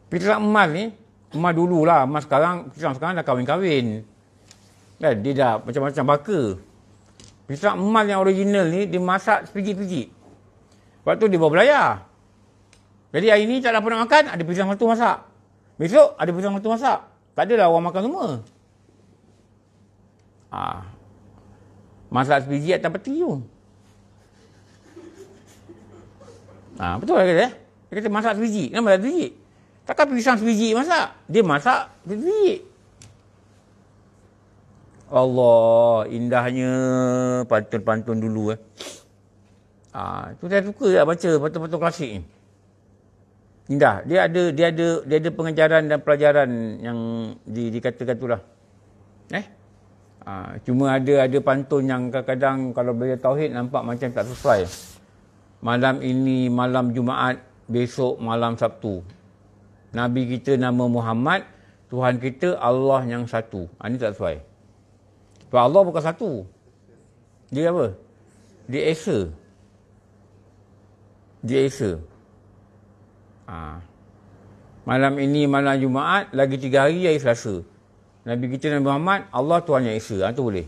S2: Pisang emas ni, emas dululah, emas sekarang, pisang sekarang dah kahwin-kahwin. Kan, dia dah macam-macam baka. Pisang emas yang original ni, dia masak sebiji-sebiji. Lepas tu dia bawa belayar. Jadi hari ni tak dapat nak makan, ada pisang satu masak. Besok ada pisang satu masak. Tak adalah orang makan semua. Masak sebiji atas peti tu. Betul lah kata. Dia kata masak sebiji. Kenapa masak sebiji? Takkan pisang sebiji masak. Dia masak sebiji. Allah, indahnya pantun-pantun dulu. Itu saya suka lah baca pantun-pantun klasik ni. Indah. Dia ada pengajaran dan pelajaran yang dikatakan itulah. Cuma ada pantun yang kadang-kadang kalau belajar tauhid nampak macam tak sesuai. Malam ini malam Jumaat, besok malam Sabtu. Nabi kita nama Muhammad, Tuhan kita Allah yang satu. Ini tak sesuai. Sebab Allah bukan satu. Dia apa? Dia Esa. Dia Esa. Malam ini malam Jumaat, lagi 3 hari hari Selasa. Nabi kita Nabi Muhammad, Allah Tuhan yang Esa. Itu boleh.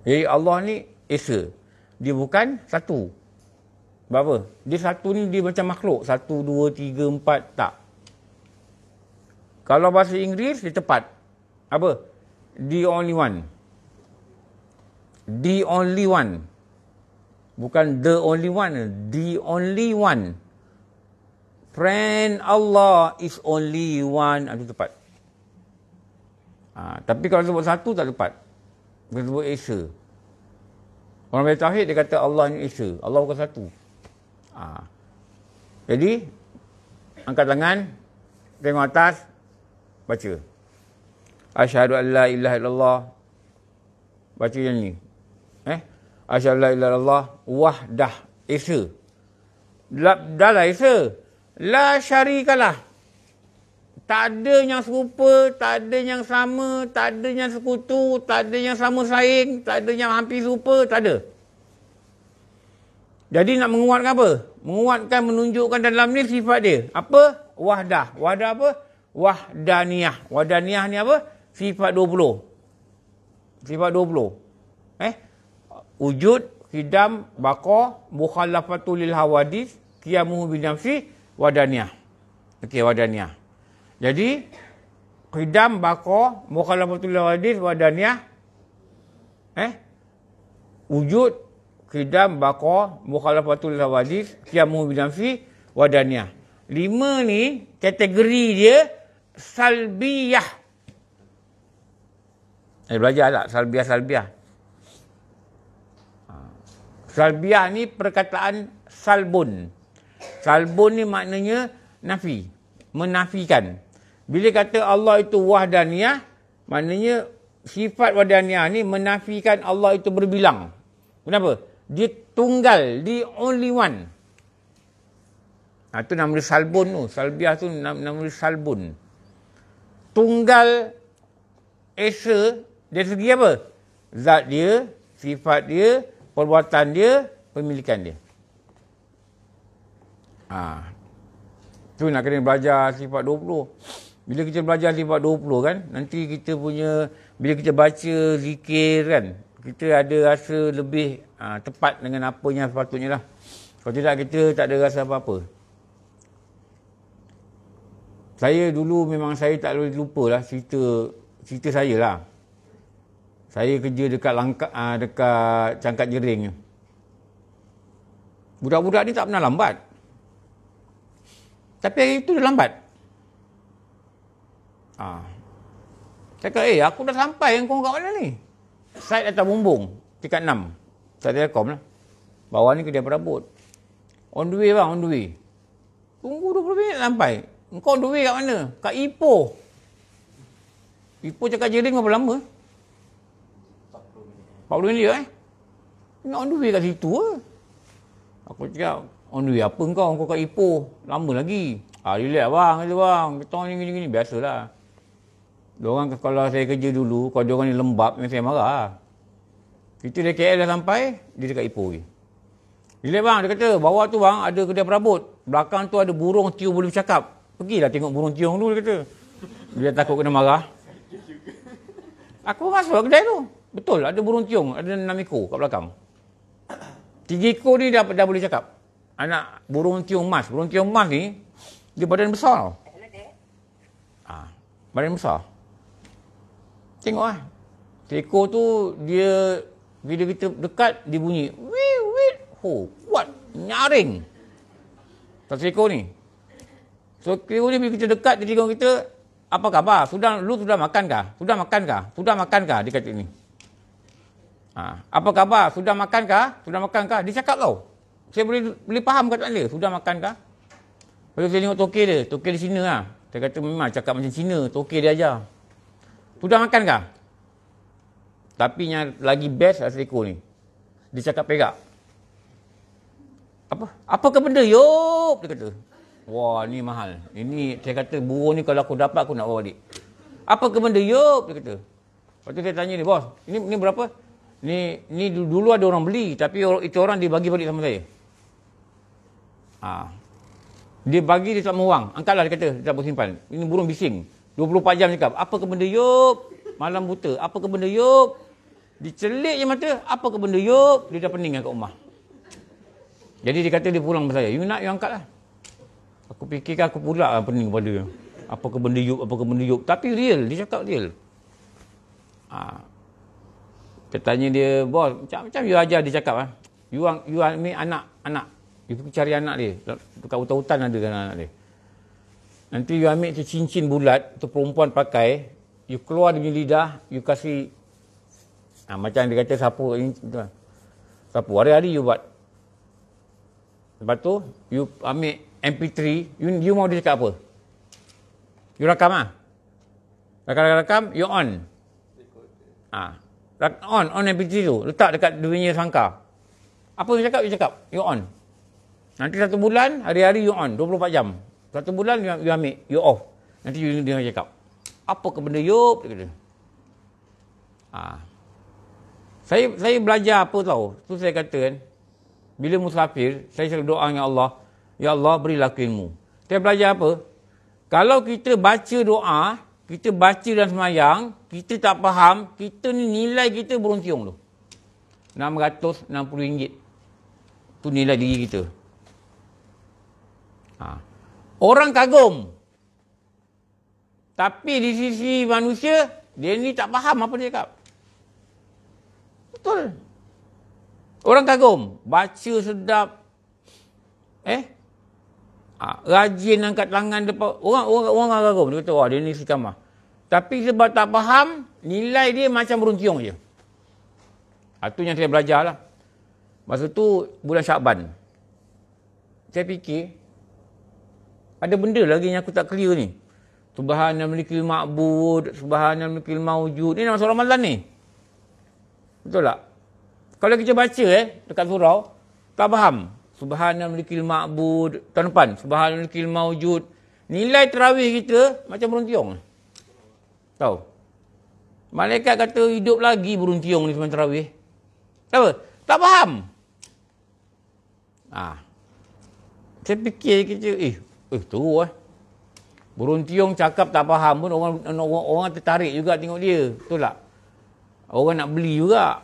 S2: Jadi Allah ni Esa. Dia bukan satu. Sebab apa? Dia satu ni dia macam makhluk. 1, 2, 3, 4. Tak. Kalau bahasa Inggeris, dia tepat. Apa? The only one. The only one. Bukan the only one. The only one. Friend Allah is only one. Itu tepat. Tapi kalau sebut satu tak tepat. Dia sebut Esa. Orang belajar tauhid dia kata Allah ni Esa. Allah bukan satu. Jadi angkat tangan, tengok atas, baca. Asyhadu an la ilaha illallah. Baca yang ni. Asyhadu an la ilaha illallah wahdah Esa. Dah lah Esa. La syarikalah. Tak ada yang serupa, tak ada yang sama, tak ada yang sekutu, tak ada yang sama saing, tak ada yang hampir serupa, tak ada. Jadi nak menguatkan apa? Menguatkan, menunjukkan dalam ni sifat dia. Apa? Wahdah. Wahdah apa? Wahdaniyah. Wahdaniyah ni apa? Sifat 20. Sifat 20. Wujud, hidam, baqa, mukhalafatul lil hawadis, qiyamuhu binafsi, wadaniyah. Okey, wadaniyah. Jadi, hidam, baqa, mukhalafatul lil hawadis, wadaniyah. Wujud, hidam, baqa, mukhalafatul lil hawadis, qiyamuhu binafsi, wadaniyah. 5 ni, kategori dia, salbiyah. Belajar tak? Salbiyah. Salbiyah ni perkataan salbun. Salbun ni maknanya nafi. Menafikan. Bila kata Allah itu wahdaniyah, maknanya sifat wahdaniyah ni menafikan Allah itu berbilang. Kenapa? Dia tunggal. The only one. Itu nama dia salbun tu. Salbiyah tu nama dia salbun. Tunggal Esa dari segi apa? Zat dia, sifat dia, perbuatan dia, pemilikan dia. Tu nak kena belajar sifat 20. Bila kita belajar sifat 20 kan, nanti kita punya, bila kita baca zikir kan, kita ada rasa lebih tepat dengan apa yang sepatutnya lah. Kalau tidak, kita tak ada rasa apa-apa. Saya dulu memang saya tak boleh lupa lah cerita saya lah. Saya kerja dekat dekat Cangkat Jering. Budak-budak ni tak pernah lambat. Tapi hari itu dia lambat. Saya kata, aku dah sampai yang kau kat mana ni? Site atas bumbung, tingkat 6. Site Telkom lah. Bawah ni kedai perabot. On the way bang, on the way. Tunggu 20 minit sampai. Engkau on the way kat mana? Kat Ipoh. Ipoh Cangkat Jering berapa lama? 40 minit nak on the way kat situ ke? Aku cakap, on the way apa kau kat Ipoh? Lama lagi. Relax bang, kata bang. Kita ni gini-gini, biasalah. Diorang kalau saya kerja dulu, kalau diorang ni lembab, memang saya marah. Kita dari KL dah sampai, dia dekat Ipoh je. Relax bang, dia kata, bawah tu bang, ada kedai perabot. Belakang tu ada burung tiung boleh bercakap. Pergilah tengok burung tiung dulu, dia kata. Dia takut kena marah. Aku masuk kedai tu. Betul, ada burung tiung, ada 6 ekor kat belakang. 3 ekor ni dah boleh cakap. Anak burung tiung emas. Burung tiung emas ni, dia badan besar tau. Badan besar. Tengok lah. Ekor tu, dia, bila kita dekat, dia bunyi. Wih, wih. Oh, kuat. Nyaring. Satu ekor ni. So, ekor ni bila kita dekat, dia tengok kita, apa khabar? Lu sudah makan kah? Sudah makan kah? Sudah makan kah? Dia kata ni. Apa khabar? Sudah makan kah? Sudah makan kah? Dia cakap tau. Saya boleh faham kata dia. Sudah makan kah? Lepas saya tengok tokek dia. Tokek di Cina lah. Dia kata memang cakap macam Cina. Tokek dia ajar. Sudah makan kah? Tapi yang lagi best asal ekor ni. Dia cakap perak. Apa ke benda? Yop! Dia kata. Wah, ni mahal. Ini saya kata burung ni kalau aku dapat aku nak bawa balik. Apa ke benda? Yop! Dia kata. Lepas tu saya tanya dia, bos, ini berapa? Ni dulu ada orang beli, tapi itu orang dia bagi balik sama saya. Dia bagi, dia tak mau wang. Angkatlah, dia kata, dia tak boleh simpan. Ini burung bising. 24 jam cakap, apa ke benda? Yop! Malam buta. Apa ke benda? Yop! Dicelik je mata. Apa ke benda? Yop! Dia dah pening kat rumah. Jadi dia kata dia pulang dengan saya. You nak, you angkat lah. Aku fikirkan aku pula lah pening kepada dia. Apa ke benda Yop, apa ke benda Yop. Tapi real, dia cakap real. Saya tanya dia, bos, macam you ajar dia cakap lah. You ambil anak. You pergi cari anak dia. Dekat hutan-hutan ada kan anak dia. Nanti you ambil tu cincin bulat, tu perempuan pakai. You keluar dia punya lidah, you kasih, macam dia kata sapu. Sapu, hari-hari you buat. Lepas tu, you ambil MP3, you mau dia cakap apa? You rakam lah. Rakam, you on. On MP3 tu. Letak dekat dia punya sangka. Apa you cakap, you on. Nanti 1 bulan, hari-hari you on, 24 jam. 1 bulan, you ambil, you off. Nanti dia cakap. Apa ke benda Yop? Dia kata. Saya belajar apa tahu? Tu saya kata kan, bila musafir, saya selalu doa dengan Allah, ya Allah berilah aku ilmu. Saya belajar apa? Kalau kita baca doa, kita baca dan semayang, kita tak faham, kita ni nilai kita burung tiung tu. RM660. Tu nilai diri kita. Orang kagum. Tapi di sisi manusia, dia ni tak faham apa dia cakap. Betul. Orang kagum. Baca sedap. Rajin angkat tangan depan. Orang kagum. Dia kata, wah dia ni istiqamah. Tapi sebab tak faham, nilai dia macam burung tiung je. Itu yang saya belajar lah. Masa tu bulan Syakban. Saya fikir, ada benda lagi yang aku tak clear ni. Subhanal malikil ma'bud, subhanal malikil mawjud. Ni nama surah Ramadan ni. Betul tak? Kalau kita baca dekat surau, tak faham. Subhanal malikil ma'bud. Tahun depan, subhanal malikil mawjud. Nilai terawih kita macam burung tiung. Tahu? Malaikat kata hidup lagi burung tiung ni sebelum terawih. Kenapa? Tak faham. Saya fikir kita, teruk Burung tiung cakap tak faham pun orang tertarik juga tengok dia. Betul tak? Orang nak beli juga.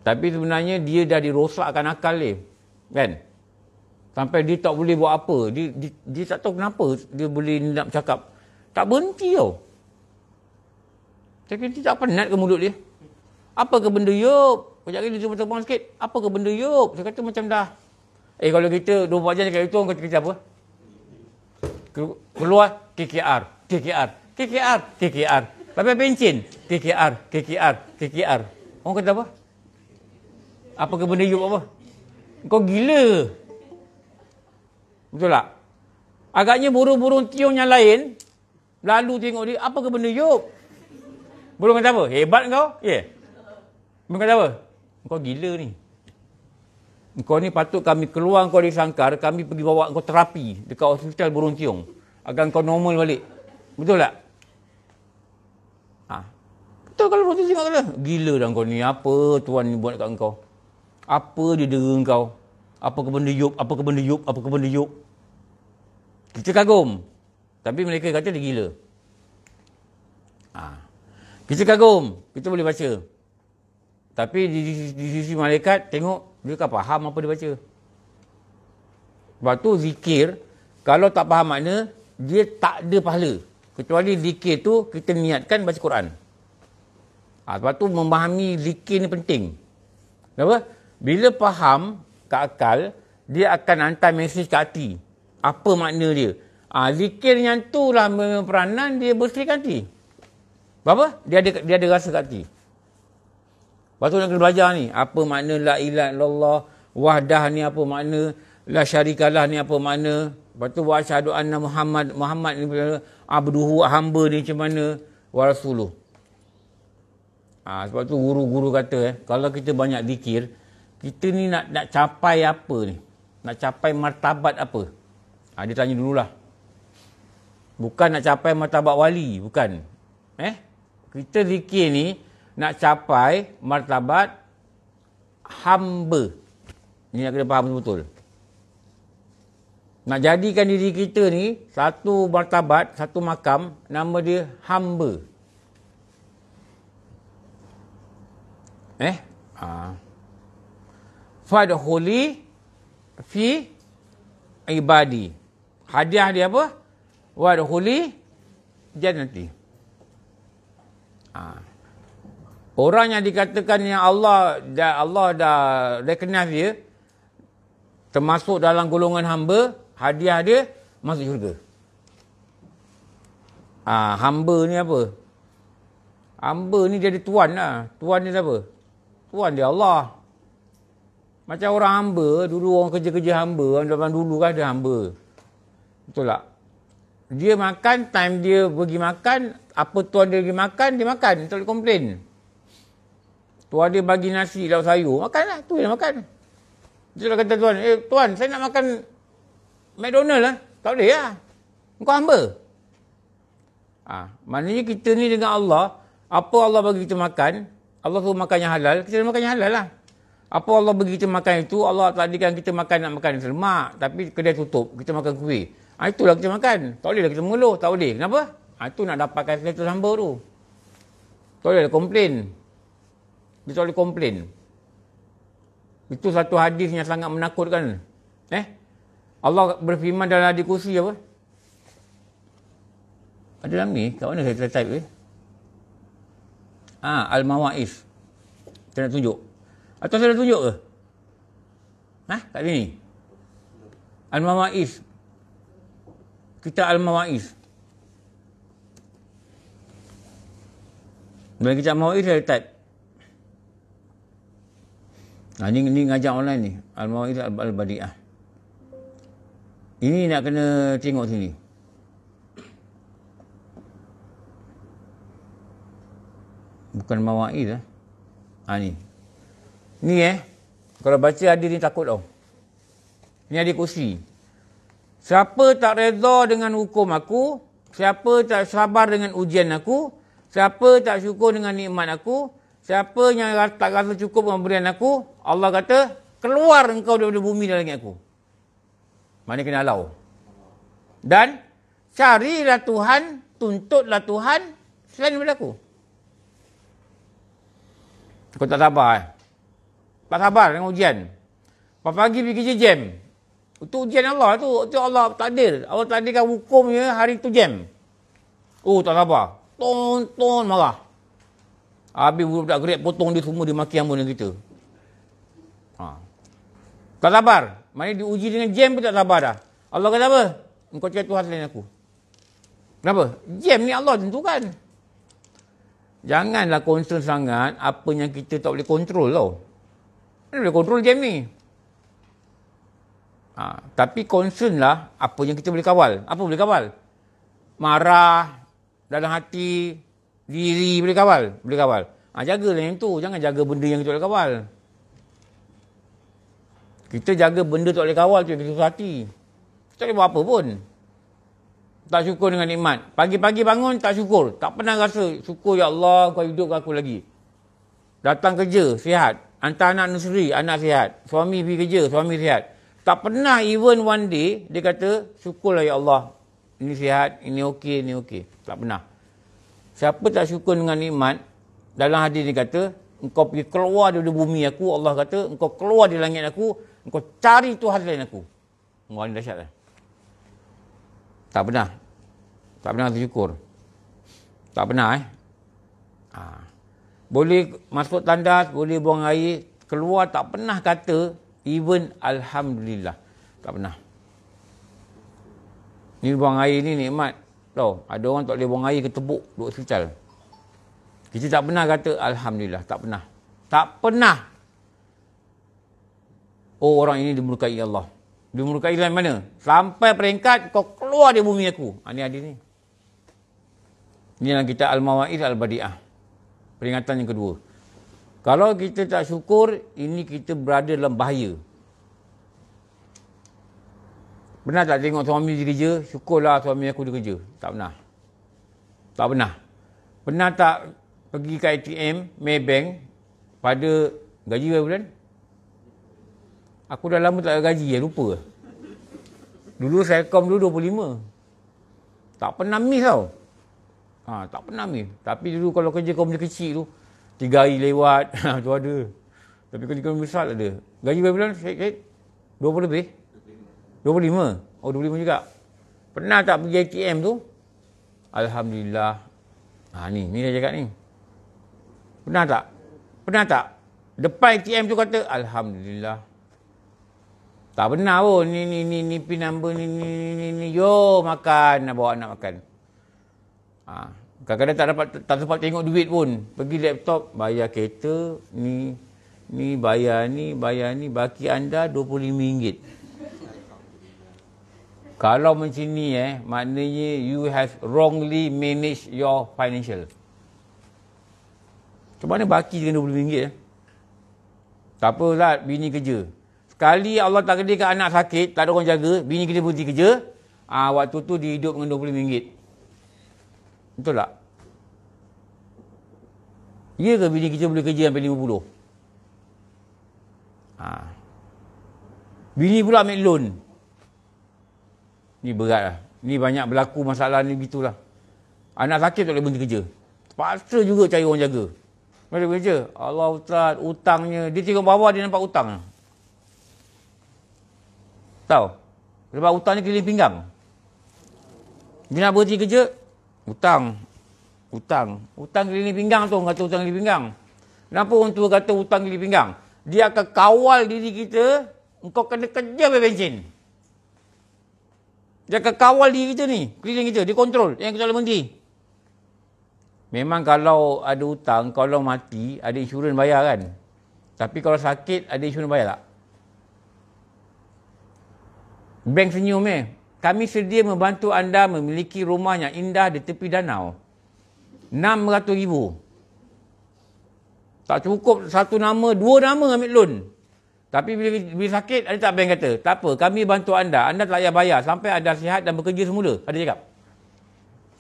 S2: Tapi sebenarnya dia dah dirosakkan akal dia. Kan? Sampai dia tak boleh buat apa. Dia tak tahu kenapa dia boleh nak bercakap. Tak berhenti tau. Saya kira dia tak penat ke mulut dia. Apa ke benda Yop? Kejap lagi dia cuba terbang sikit. Apa ke benda Yop? Saya kata macam dah. Kalau kita 24 jam cakap itu, orang kata kita apa? Keluar KKR. Pakai pencin KKR. Orang kata apa? Apa ke benda Yop apa? Kau gila. Betul tak? Agaknya burung-burung tiung yang lain lalu tengok dia, apa ke benda Yop? Burung kata apa? Hebat kau? Ya. Yeah. Burung kata apa? Kau gila ni. Engkau ni patut kami keluar kau dari sangkar, kami pergi bawa kau terapi dekat hospital Burung Tiong. Agar kau normal balik. Betul tak? Betul kalau Burung Tiong tengok kata, gila dah kau ni, apa Tuhan ni buat kat kau? Apa dia dera kau? Apa ke benda yub, apa ke benda yub, apa ke benda yub. Kita kagum. Tapi mereka kata dia gila. Kita kagum, kita boleh baca. Tapi di sisi malaikat, tengok dia kan faham apa dia baca. Sebab tu zikir, kalau tak faham makna, dia tak ada pahala. Kecuali zikir tu, kita niatkan baca Quran. Sebab tu memahami zikir ni penting. Kenapa? Bila faham ke akal, dia akan hantar mesej ke hati. Apa makna dia? Zikir yang tu lah peranan dia bersihkan hati. Apa? Dia ada rasa kat hati. Lepas tu nak kena belajar ni. Apa makna la ilaha illallah, wahdah ni apa makna, la syarikalah ni apa makna. Lepas tu wa asyhadu anna Muhammad ni abduhu, hamba ni macam mana, wa rasuluh. Sebab tu guru-guru kata kalau kita banyak zikir, kita ni nak capai apa ni? Nak capai martabat apa? Dia tanya dululah. Bukan nak capai martabat wali, bukan. Kita zikir ni nak capai martabat hamba. Ni nak kena faham betul-betul. Nak jadikan diri kita ni satu martabat, satu makam, nama dia hamba. Fadkhuli fi ibadi. Hadiah dia apa? Wadkhuli jannati. Orang yang dikatakan yang Allah dah recognize dia termasuk dalam golongan hamba, hadiah dia masuk syurga. Hamba ni apa? Hamba ni dia ada tuan lah. Tuan dia siapa? Tuan dia Allah. Macam orang hamba, dulu orang kerja-kerja hamba, orang zaman dulu kan ada hamba. Betul tak? Dia makan, time dia pergi makan, apa tuan dia pergi makan, dia makan. Tak boleh komplain. Tuan dia bagi nasi, lauk sayur, makan lah. Tu dia makan. Dia lah kata tuan, tuan saya nak makan McDonald lah. Tak boleh lah. Engkau hamba. Maknanya kita ni dengan Allah, apa Allah bagi kita makan, Allah suruh makan yang halal, kita makan yang halal lah. Apa Allah bagi kita makan itu, Allah takdirkan kita makan nak makan lemak, tapi kedai tutup, kita makan kuih. Itulah kita makan. Tak boleh lah kita mengeluh. Tak boleh. Kenapa? Itu nak dapatkan status hamba tu. Tak boleh lah komplain. Dia tak boleh komplain. Itu satu hadis yang sangat menakutkan. Allah berfirman dalam hadis kursi apa? Ada dalam ni? Kat mana saya type Al-Mawa'is. Saya nak tunjuk. Atau saya dah tunjuk ke? Kat sini. Al-Mawa'is. Kita Al-Mawa'is. Bila kita Al-Mawa'is saya type. Ni ngajar online ni. Al-Mawa'is Al-Badi'ah. Ini nak kena tengok sini. Bukan Mawa'is ni. Ni kalau baca hadis ni takut tau. Ni hadis kursi. Siapa tak reda dengan hukum aku, siapa tak sabar dengan ujian aku, siapa tak syukur dengan nikmat aku, siapa yang tak rasa cukup dengan pemberian aku, Allah kata, keluar engkau daripada bumi dan langit aku. Mana kena halau. Dan carilah Tuhan, tuntutlah Tuhan selain daripada aku. Kau tak sabar Tak sabar dengan ujian. Pagi pergi kerja jam. Itu ujian Allah tu. Itu Allah takdir. Allah takdirkan hukumnya hari tu jam. Tak sabar. Tonton marah. Habis budak gerak potong dia semua, dia maki hamba dengan kita. Tak sabar. Maknanya diuji dengan jam pun tak sabar dah. Allah kata apa? Engkau cari Tuhan selain aku. Kenapa? Jam ni Allah tentukan. Janganlah concern sangat apa yang kita tak boleh kontrol tau. Mana boleh kontrol jam ni? Tapi concern lah apa yang kita boleh kawal. Apa boleh kawal? Marah, dalam hati, diri boleh kawal? Boleh kawal. Jagalah yang tu. Jangan jaga benda yang kita boleh kawal. Kita jaga benda tak boleh kawal tu yang kita susah hati. Kita tak boleh buat apa pun. Tak syukur dengan nikmat. Pagi-pagi bangun tak syukur. Tak pernah rasa syukur ya Allah kau hidupkan aku lagi. Datang kerja, sihat. Hantar anak nursery, anak sihat. Suami pergi kerja, suami sihat. Tak pernah even one day dia kata syukurlah ya Allah. Ini sihat, ini okey, ini okey. Tak pernah. Siapa tak syukur dengan nikmat, dalam hadis dia kata, engkau pergi keluar dari bumi aku, Allah kata, engkau keluar dari langit aku, engkau cari Tuhan selain aku. Wah, ini dahsyat lah. Tak pernah. Tak pernah bersyukur. Tak pernah Boleh masuk tandas, boleh buang air, keluar tak pernah kata, even Alhamdulillah. Tak pernah. Ni buang air ni nikmat. Tahu, ada orang tak boleh buang air ketebuk, duduk hospital. Kita tak pernah kata Alhamdulillah. Tak pernah. Tak pernah. Oh, orang ini dimurkai Allah. Dimurkai dalam mana? Sampai peringkat kau keluar dari bumi aku. Ini hadis ni. Ini dalam kitab Al-Mawa'id Al-Badi'ah. Peringatan yang kedua. Kalau kita tak syukur, ini kita berada dalam bahaya. Pernah tak tengok suami dia kerja? Syukurlah suami aku dia kerja. Tak pernah. Tak pernah. Pernah tak pergi ke ATM, Maybank, pada gaji berapa bulan? Aku dah lama tak ada gaji, lupa. Dulu Selcom dulu 25. Tak pernah miss tau. Tak pernah miss. Tapi dulu kalau kerja company kecil tu, 3 hari lewat, tu ada. Tapi kalau besar tak ada. Gaji berapa bulan, Syed? 20 lebih? 25. Oh, 25 juga. Pernah tak pergi ATM tu? Alhamdulillah. Ni dah cakap ni. Pernah tak? Pernah tak? Depan ATM tu kata, Alhamdulillah. Tak pernah pun. Ni pin number ni. Yo, makan. Nak bawa anak makan. Kadang-kadang tak sempat tengok duit pun. Pergi laptop, bayar kereta. Ni bayar ni. Baki anda RM25. Kalau macam ni maknanya you have wrongly managed your financial. Macam mana baki dengan RM25? Tak apalah, bini kerja. Sekali Allah takdirkan anak sakit, tak ada orang jaga, bini kita berhenti kerja, waktu tu dia hidup dengan RM25. Betul tak? Ya ke bini kita boleh kerja sampai 50? Bini pula ambil loan. Ni berat lah. Ni banyak berlaku masalah ni begitulah. Anak sakit tak boleh berhenti kerja. Terpaksa juga cari orang jaga. Mereka kerja. Allah Ustaz, hutangnya. Dia tengok bawah, dia nampak hutang. Tahu? Sebab hutang ni keliling pinggang. Dia nak berhenti kerja, hutang. Hutang keliling pinggang tu, orang kata hutang keliling pinggang. Kenapa orang tua kata hutang keliling pinggang? Dia akan kawal diri kita, engkau kena kerja bayar bensin. Dia akan kawal diri kita ni, keliling kita, dia kontrol, yang kita boleh berhenti. Memang kalau ada hutang, kalau mati, ada insurans bayar kan. Tapi kalau sakit, ada insurans bayar tak? Bank senyum kami sedia membantu anda memiliki rumah yang indah di tepi danau. RM600,000. Tak cukup satu nama, 2 nama ambil loan. Tapi bila sakit, ada tak bank kata, tak apa, kami bantu anda tak payah bayar sampai anda sihat dan bekerja semula. Ada cakap.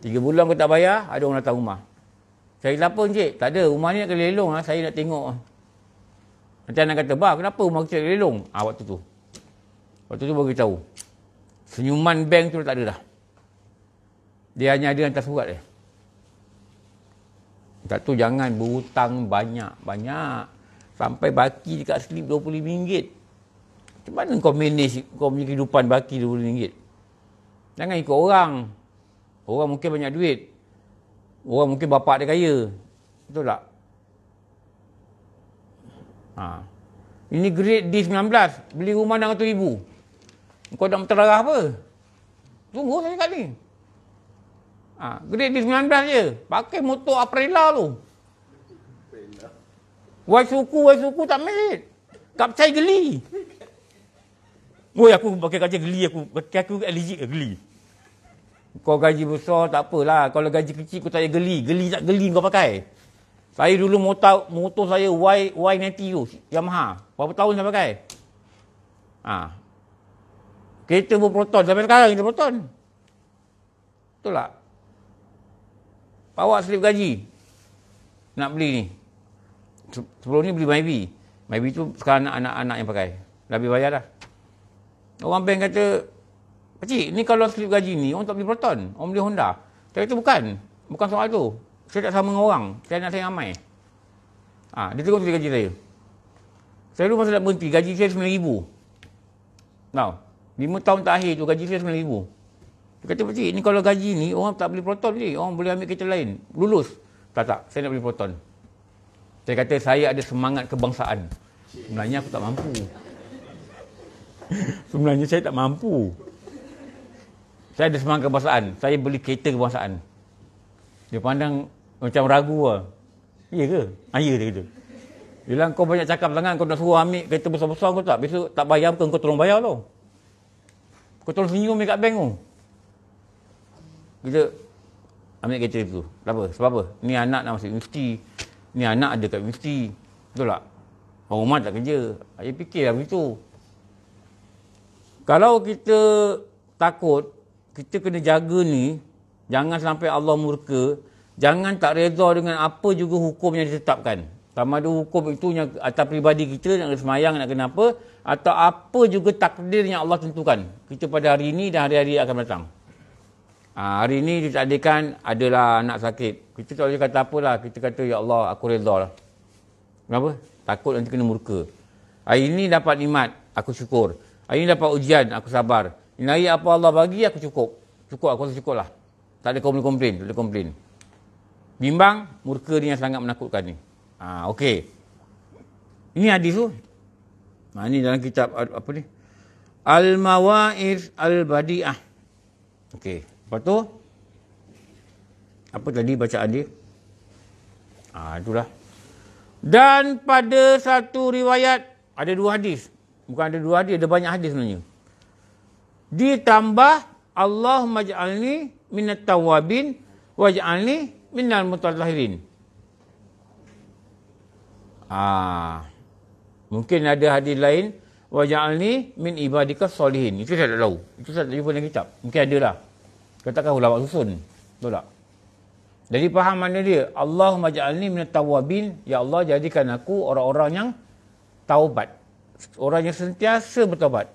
S2: 3 bulan kau tak bayar, ada orang datang rumah. Saya kata apa encik? Tak ada, rumah ni nak kena lelong, saya nak tengok. Nanti anak kata, bah kenapa rumah kita nak lelong? Waktu tu bagi tahu. Senyuman bank tu tak ada dah. Dia hanya ada hantar surat Tak tu jangan berhutang banyak-banyak. Sampai baki dekat slip RM25. Macam mana kau manage kau punya kehidupan baki RM25? Jangan ikut orang. Orang mungkin banyak duit. Orang mungkin bapak dia kaya. Betul tak? Ini grade D19. Beli rumah RM600,000. Kau nak menterarah apa? Tunggu saya kat ni. Grade D19 je. Pakai motor Aprilia tu. Wai suku tak merit. Kapcai geli. Aku pakai kaca geli aku allergic ke geli. Kau gaji besar tak apalah. Kalau gaji kecil kau tak payah geli. Geli tak geli kau pakai. Saya dulu motor saya Y90 tu, Yamaha. Berapa tahun saya pakai? Kereta berproton. Sampai sekarang kita proton. Betul tak? Bawa slip gaji. Nak beli ni. Sebelum ni beli Myvi. Myvi tu sekarang anak-anak yang pakai. Dah habis bayar dah. Orang bank kata, Pakcik, ni kalau slip gaji ni, orang tak beli Proton. Orang beli Honda. Saya kata bukan. Bukan soal tu. Saya tak sama dengan orang. Saya nak saya ramai. Dia tengok slip gaji saya. Saya dulu masa nak berhenti, gaji saya RM9,000. Tahu? 5 tahun terakhir tu, gaji saya RM9,000. Dia kata, Pakcik, ni kalau gaji ni, orang tak beli Proton ni. Orang boleh ambil kereta lain. Lulus. Tak. Saya nak beli Proton. Saya kata, saya ada semangat kebangsaan. Sebenarnya aku tak mampu. Sebenarnya saya tak mampu. Saya ada semangat kebangsaan. Saya beli kereta kebangsaan. Dia pandang macam ragu lah. Ya ke? Ya dia kata. Dia bilang kau banyak cakap sangat, kau nak suruh ambil kereta besar-besar kau tak? Besok tak bayar ke kau tolong bayar tau. Kau tolong senyum dekat bank tu. Kita ambil kereta tu. Kenapa? Sebab apa? Ni anak nak masuk universiti. Ni anak ada kat universiti. Betul tak? Orang rumah tak kerja. Saya fikirlah begitu. Kalau kita takut, kita kena jaga ni, jangan sampai Allah murka, jangan tak reda dengan apa juga hukum yang ditetapkan. Sama ada hukum itu yang atas pribadi kita, nak kena semayang, nak kena apa, atau apa juga takdir yang Allah tentukan. Kita pada hari ini dan hari-hari akan datang. Hari ini ditakdirkan adalah anak sakit. Kita tak boleh kata apalah, kita kata, Ya Allah, aku reda lah. Kenapa? Takut nanti kena murka. Hari ini dapat nikmat, aku syukur. Hari ini dapat ujian, aku sabar. Ini hari apa Allah bagi, aku cukup. Cukup, aku rasa cukup lah. Tak ada komplain, tak ada komplain. Bimbang, murka ni yang sangat menakutkan ni. Okey. Ini hadis tu. Ini dalam kitab apa ni? Al-Mawa'idh Al-Badi'ah. Okey. Lepas tu, apa tadi bacaan dia? Itulah. Dan pada satu riwayat, ada 2 hadis. Bukan ada 2 hadis, ada banyak hadis sebenarnya. Ditambah, Allahumma ja'alni minat tawabin waj'alni minal mutatahhirin. Mungkin ada hadis lain, waj'alni min ibadika solihin. Itu saya tak tahu. Itu saya tak jumpa dalam kitab. Mungkin ada lah. Katakan ulama susun. Betul tak? Jadi faham mana dia? Allahumma ja'alni minat tawabin. Ya Allah, jadikan aku orang-orang yang taubat. Orang yang sentiasa bertaubat.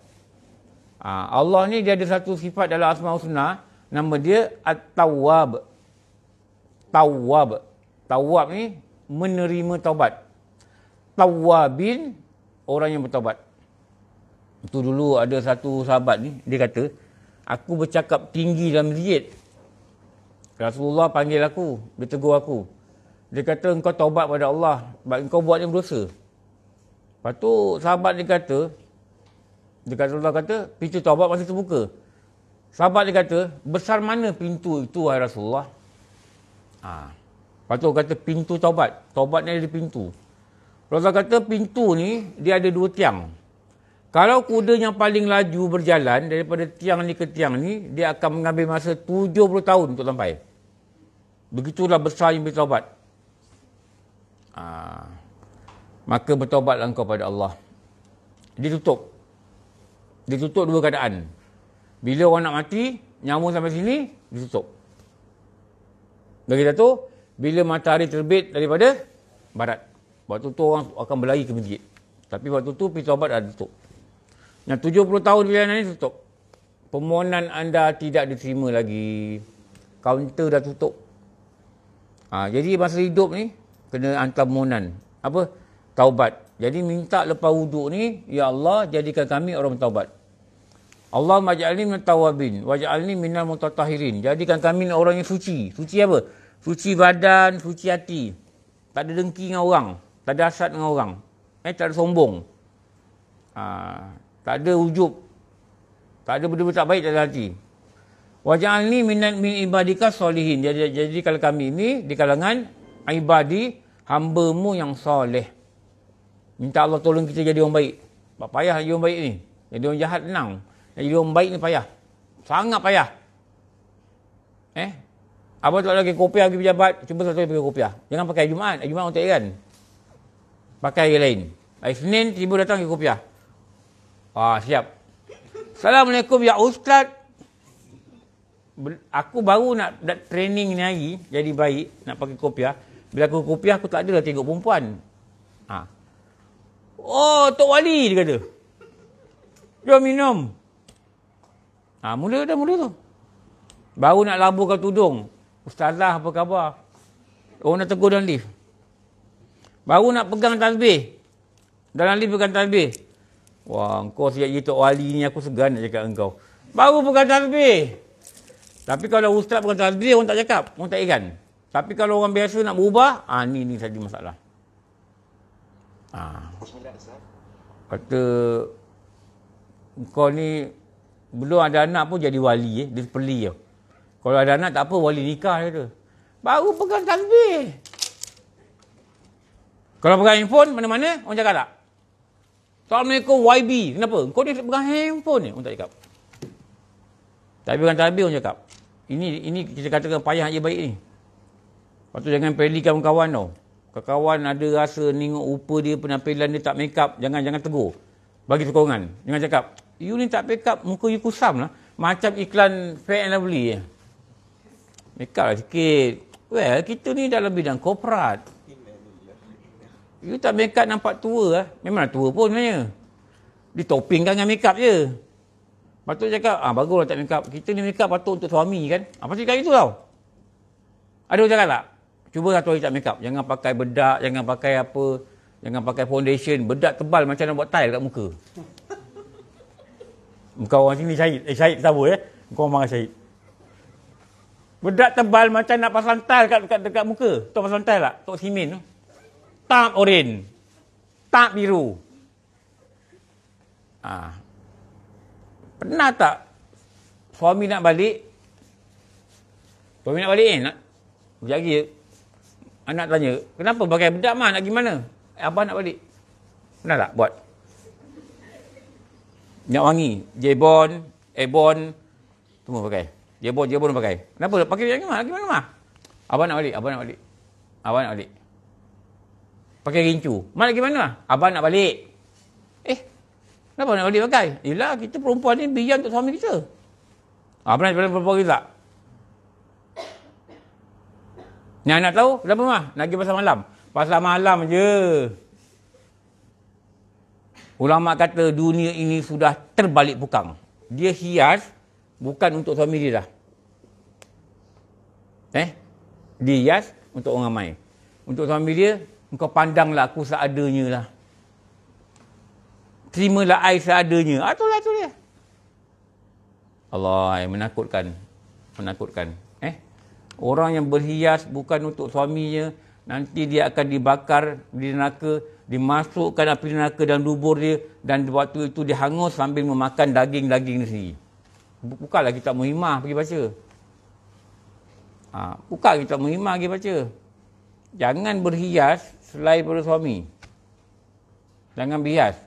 S2: Allah ni dia ada satu sifat dalam Asmaul Husna, nama dia At-Tawwab. Tawwab. Tawwab ni menerima taubat. Tawwabin, orang yang bertaubat. Itu dulu ada satu sahabat ni, dia kata, aku bercakap tinggi dalam masjid. Rasulullah panggil aku, dia tegur aku. Dia kata, engkau taubat pada Allah, sebab engkau buat yang berdosa. Lepas tu sahabat dia kata, Rasulullah kata, pintu taubat masih terbuka. Sahabat dia kata, besar mana pintu itu, wahai Rasulullah? Lepas tu kata, pintu taubat. Taubat ni ada pintu. Rasulullah kata, pintu ni, dia ada 2 tiang. Kalau kuda yang paling laju berjalan, daripada tiang ni ke tiang ni, dia akan mengambil masa 70 tahun untuk sampai. Begitulah besarnya pintu taubat. Maka bertaubatlah engkau pada Allah. Ditutup 2 keadaan. Bila orang nak mati, nyawa sampai sini, ditutup. Bagi tu, bila matahari terbit daripada barat. Waktu tu orang akan berlari ke masjid. Tapi waktu tu pintu taubat dah tutup. Yang 70 tahun perjalanan ni tutup. Permohonan anda tidak diterima lagi. Kaunter dah tutup. Jadi masa hidup ni, kena hantar permohonan. Apa? Taubat. Jadi minta lepas wuduk ni, Ya Allah, jadikan kami orang bertaubat. Allahumma ja'alni minat tawabin, waj'alni minal mutatahhirin. Jadikan kami orang yang suci. Suci apa? Suci badan, suci hati. Tak ada dengki dengan orang. Tak ada hasad dengan orang. Tak ada sombong. Tak ada ujub. Tak ada benda-benda tak baik dalam hati. Waj'alni min ibadika solihin. Jadi kalau kami ini di kalangan ibadi, hamba-Mu yang soleh. Minta Allah tolong kita jadi orang baik. Sebab payah jadi orang baik ni. Jadi orang jahat senang. Jadi orang baik ni payah. Sangat payah. Abang tak lagi kopiah pergi pejabat, cuba satu pergi kopiah. Jangan pakai Jumaat. Jumaat orang tak kan. Pakai hari lain. Hari Senin tiba datang pergi kopiah. Siap. Assalamualaikum ya Ustaz. Aku baru nak training ni hari, jadi baik, nak pakai kopiah. Bila aku kopiah, aku tak adalah tengok perempuan. Oh, Tok Wali, dia kata. Jom minum. Mula tu. Baru nak laburkan tudung. Ustazah, apa khabar? Orang nak tegur dalam lift. Baru nak pegang tasbih. Dalam lift pegang tasbih. Wah, kau siap je Tok Wali ni, aku segan nak cakap dengan kau. Baru pegang tasbih. Tapi kalau ustaz pegang tasbih, orang tak cakap. Orang tak ikan. Tapi kalau orang biasa nak berubah, ni saja masalah. Kata, kau ni belum ada anak pun jadi wali. Dia peli tau. Kalau ada anak tak apa, wali nikah dia tu. Baru pegang tasbih. Kalau pegang handphone, mana-mana, orang cakap tak? Assalamualaikum YB. Kenapa? Kau ni pegang handphone ni. Orang tak cakap. Tapi pegang tasbih, orang cakap. Ini kita katakan payah je baik ni. Lepas tu jangan pelikan kawan tau. Kawan ada rasa tengok rupa dia, penampilan dia tak make up, jangan tegur. Bagi sokongan. Jangan cakap, you ni tak make up, muka you kusam lah. Macam iklan Fair and Lovely je. Make up lah sikit. Well, kita ni dalam bidang korporat. You tak make up nampak tua lah. Memang tua pun sebenarnya. Ditopingkan dengan make up je. Patut cakap, baguslah tak make up. Kita ni make up patut untuk suami kan. Pasti cakap itu tau. Ada orang cakap tak? Cuba satu hari tak make up. Jangan pakai bedak, jangan pakai apa. Jangan pakai foundation. Bedak tebal macam nak buat tile kat muka. Muka orang sini Syahid. Syahid tahu Kau orang marah Syahid. Bedak tebal macam nak pasang tile dekat muka. Tok pasang tile tak? Tok simen tu. Tak oren. Tak biru. Pernah tak suami nak balik? Suami nak balik nak? Sekejap lagi anak tanya, kenapa pakai bedak mah? Nak pergi mana? Abah nak balik. Pernah tak buat? Minyak wangi, Jebon, Ebon, semua pakai. Jebon pakai. Kenapa? Pakai minyak wangi mah? Lagi mana mah? Abah nak balik. Abah nak balik. Pakai rincu. Mak nak pergi mana mah? Abah nak balik. Kenapa nak balik pakai? Yelah, kita perempuan ni biar untuk suami kita. Pernah perempuan kita tak? Ni anak tahu? Kenapa mah? Nak pergi pasal malam. Pasal malam je. Ulama kata dunia ini sudah terbalik pukang. Dia hias bukan untuk suami dia dah. Dia hias untuk orang ramai. Untuk suami dia, engkau pandanglah aku seadanya lah. Terimalah air seadanya. Itulah itu dia. Allah, menakutkan. Orang yang berhias bukan untuk suaminya, nanti dia akan dibakar di neraka, dimasukkan api neraka dalam dubur dia, dan waktu itu dia hangus sambil memakan daging-daging sendiri. Bukalah kitab Muhimmah pergi baca. Buka kitab Muhimmah pergi baca. Jangan berhias selain pada suami. Jangan berhias.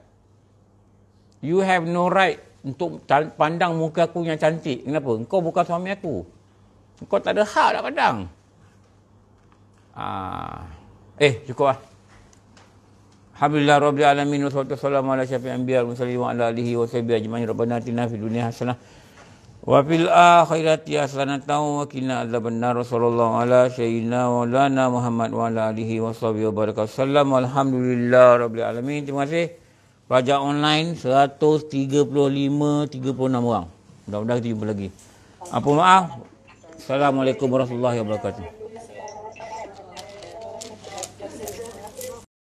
S2: You have no right untuk pandang muka aku yang cantik. Kenapa? Engkau bukan suami aku. Engkau tak ada hak nak pandang. Cukup lah. Alhamdulillah Rabbil Alamin. Wassalatu wassalamu ala syafi'il anbiya wal mursalin wa ala alihi wa sahbihi ajma'in. Rabbana atina fid dunya hasanah wa fil akhirati hasanatan wa qina adzabannar. Sallallahu ala sayyidina wa lana Muhammad wa ala alihi wa sahbihi wa baraka sallam. Alhamdulillah Rabbil Alamin. Terima kasih. Pelajar online 136 orang. Mudah-mudahan kita jumpa lagi. Apa maaf. Assalamualaikum warahmatullahi wabarakatuh.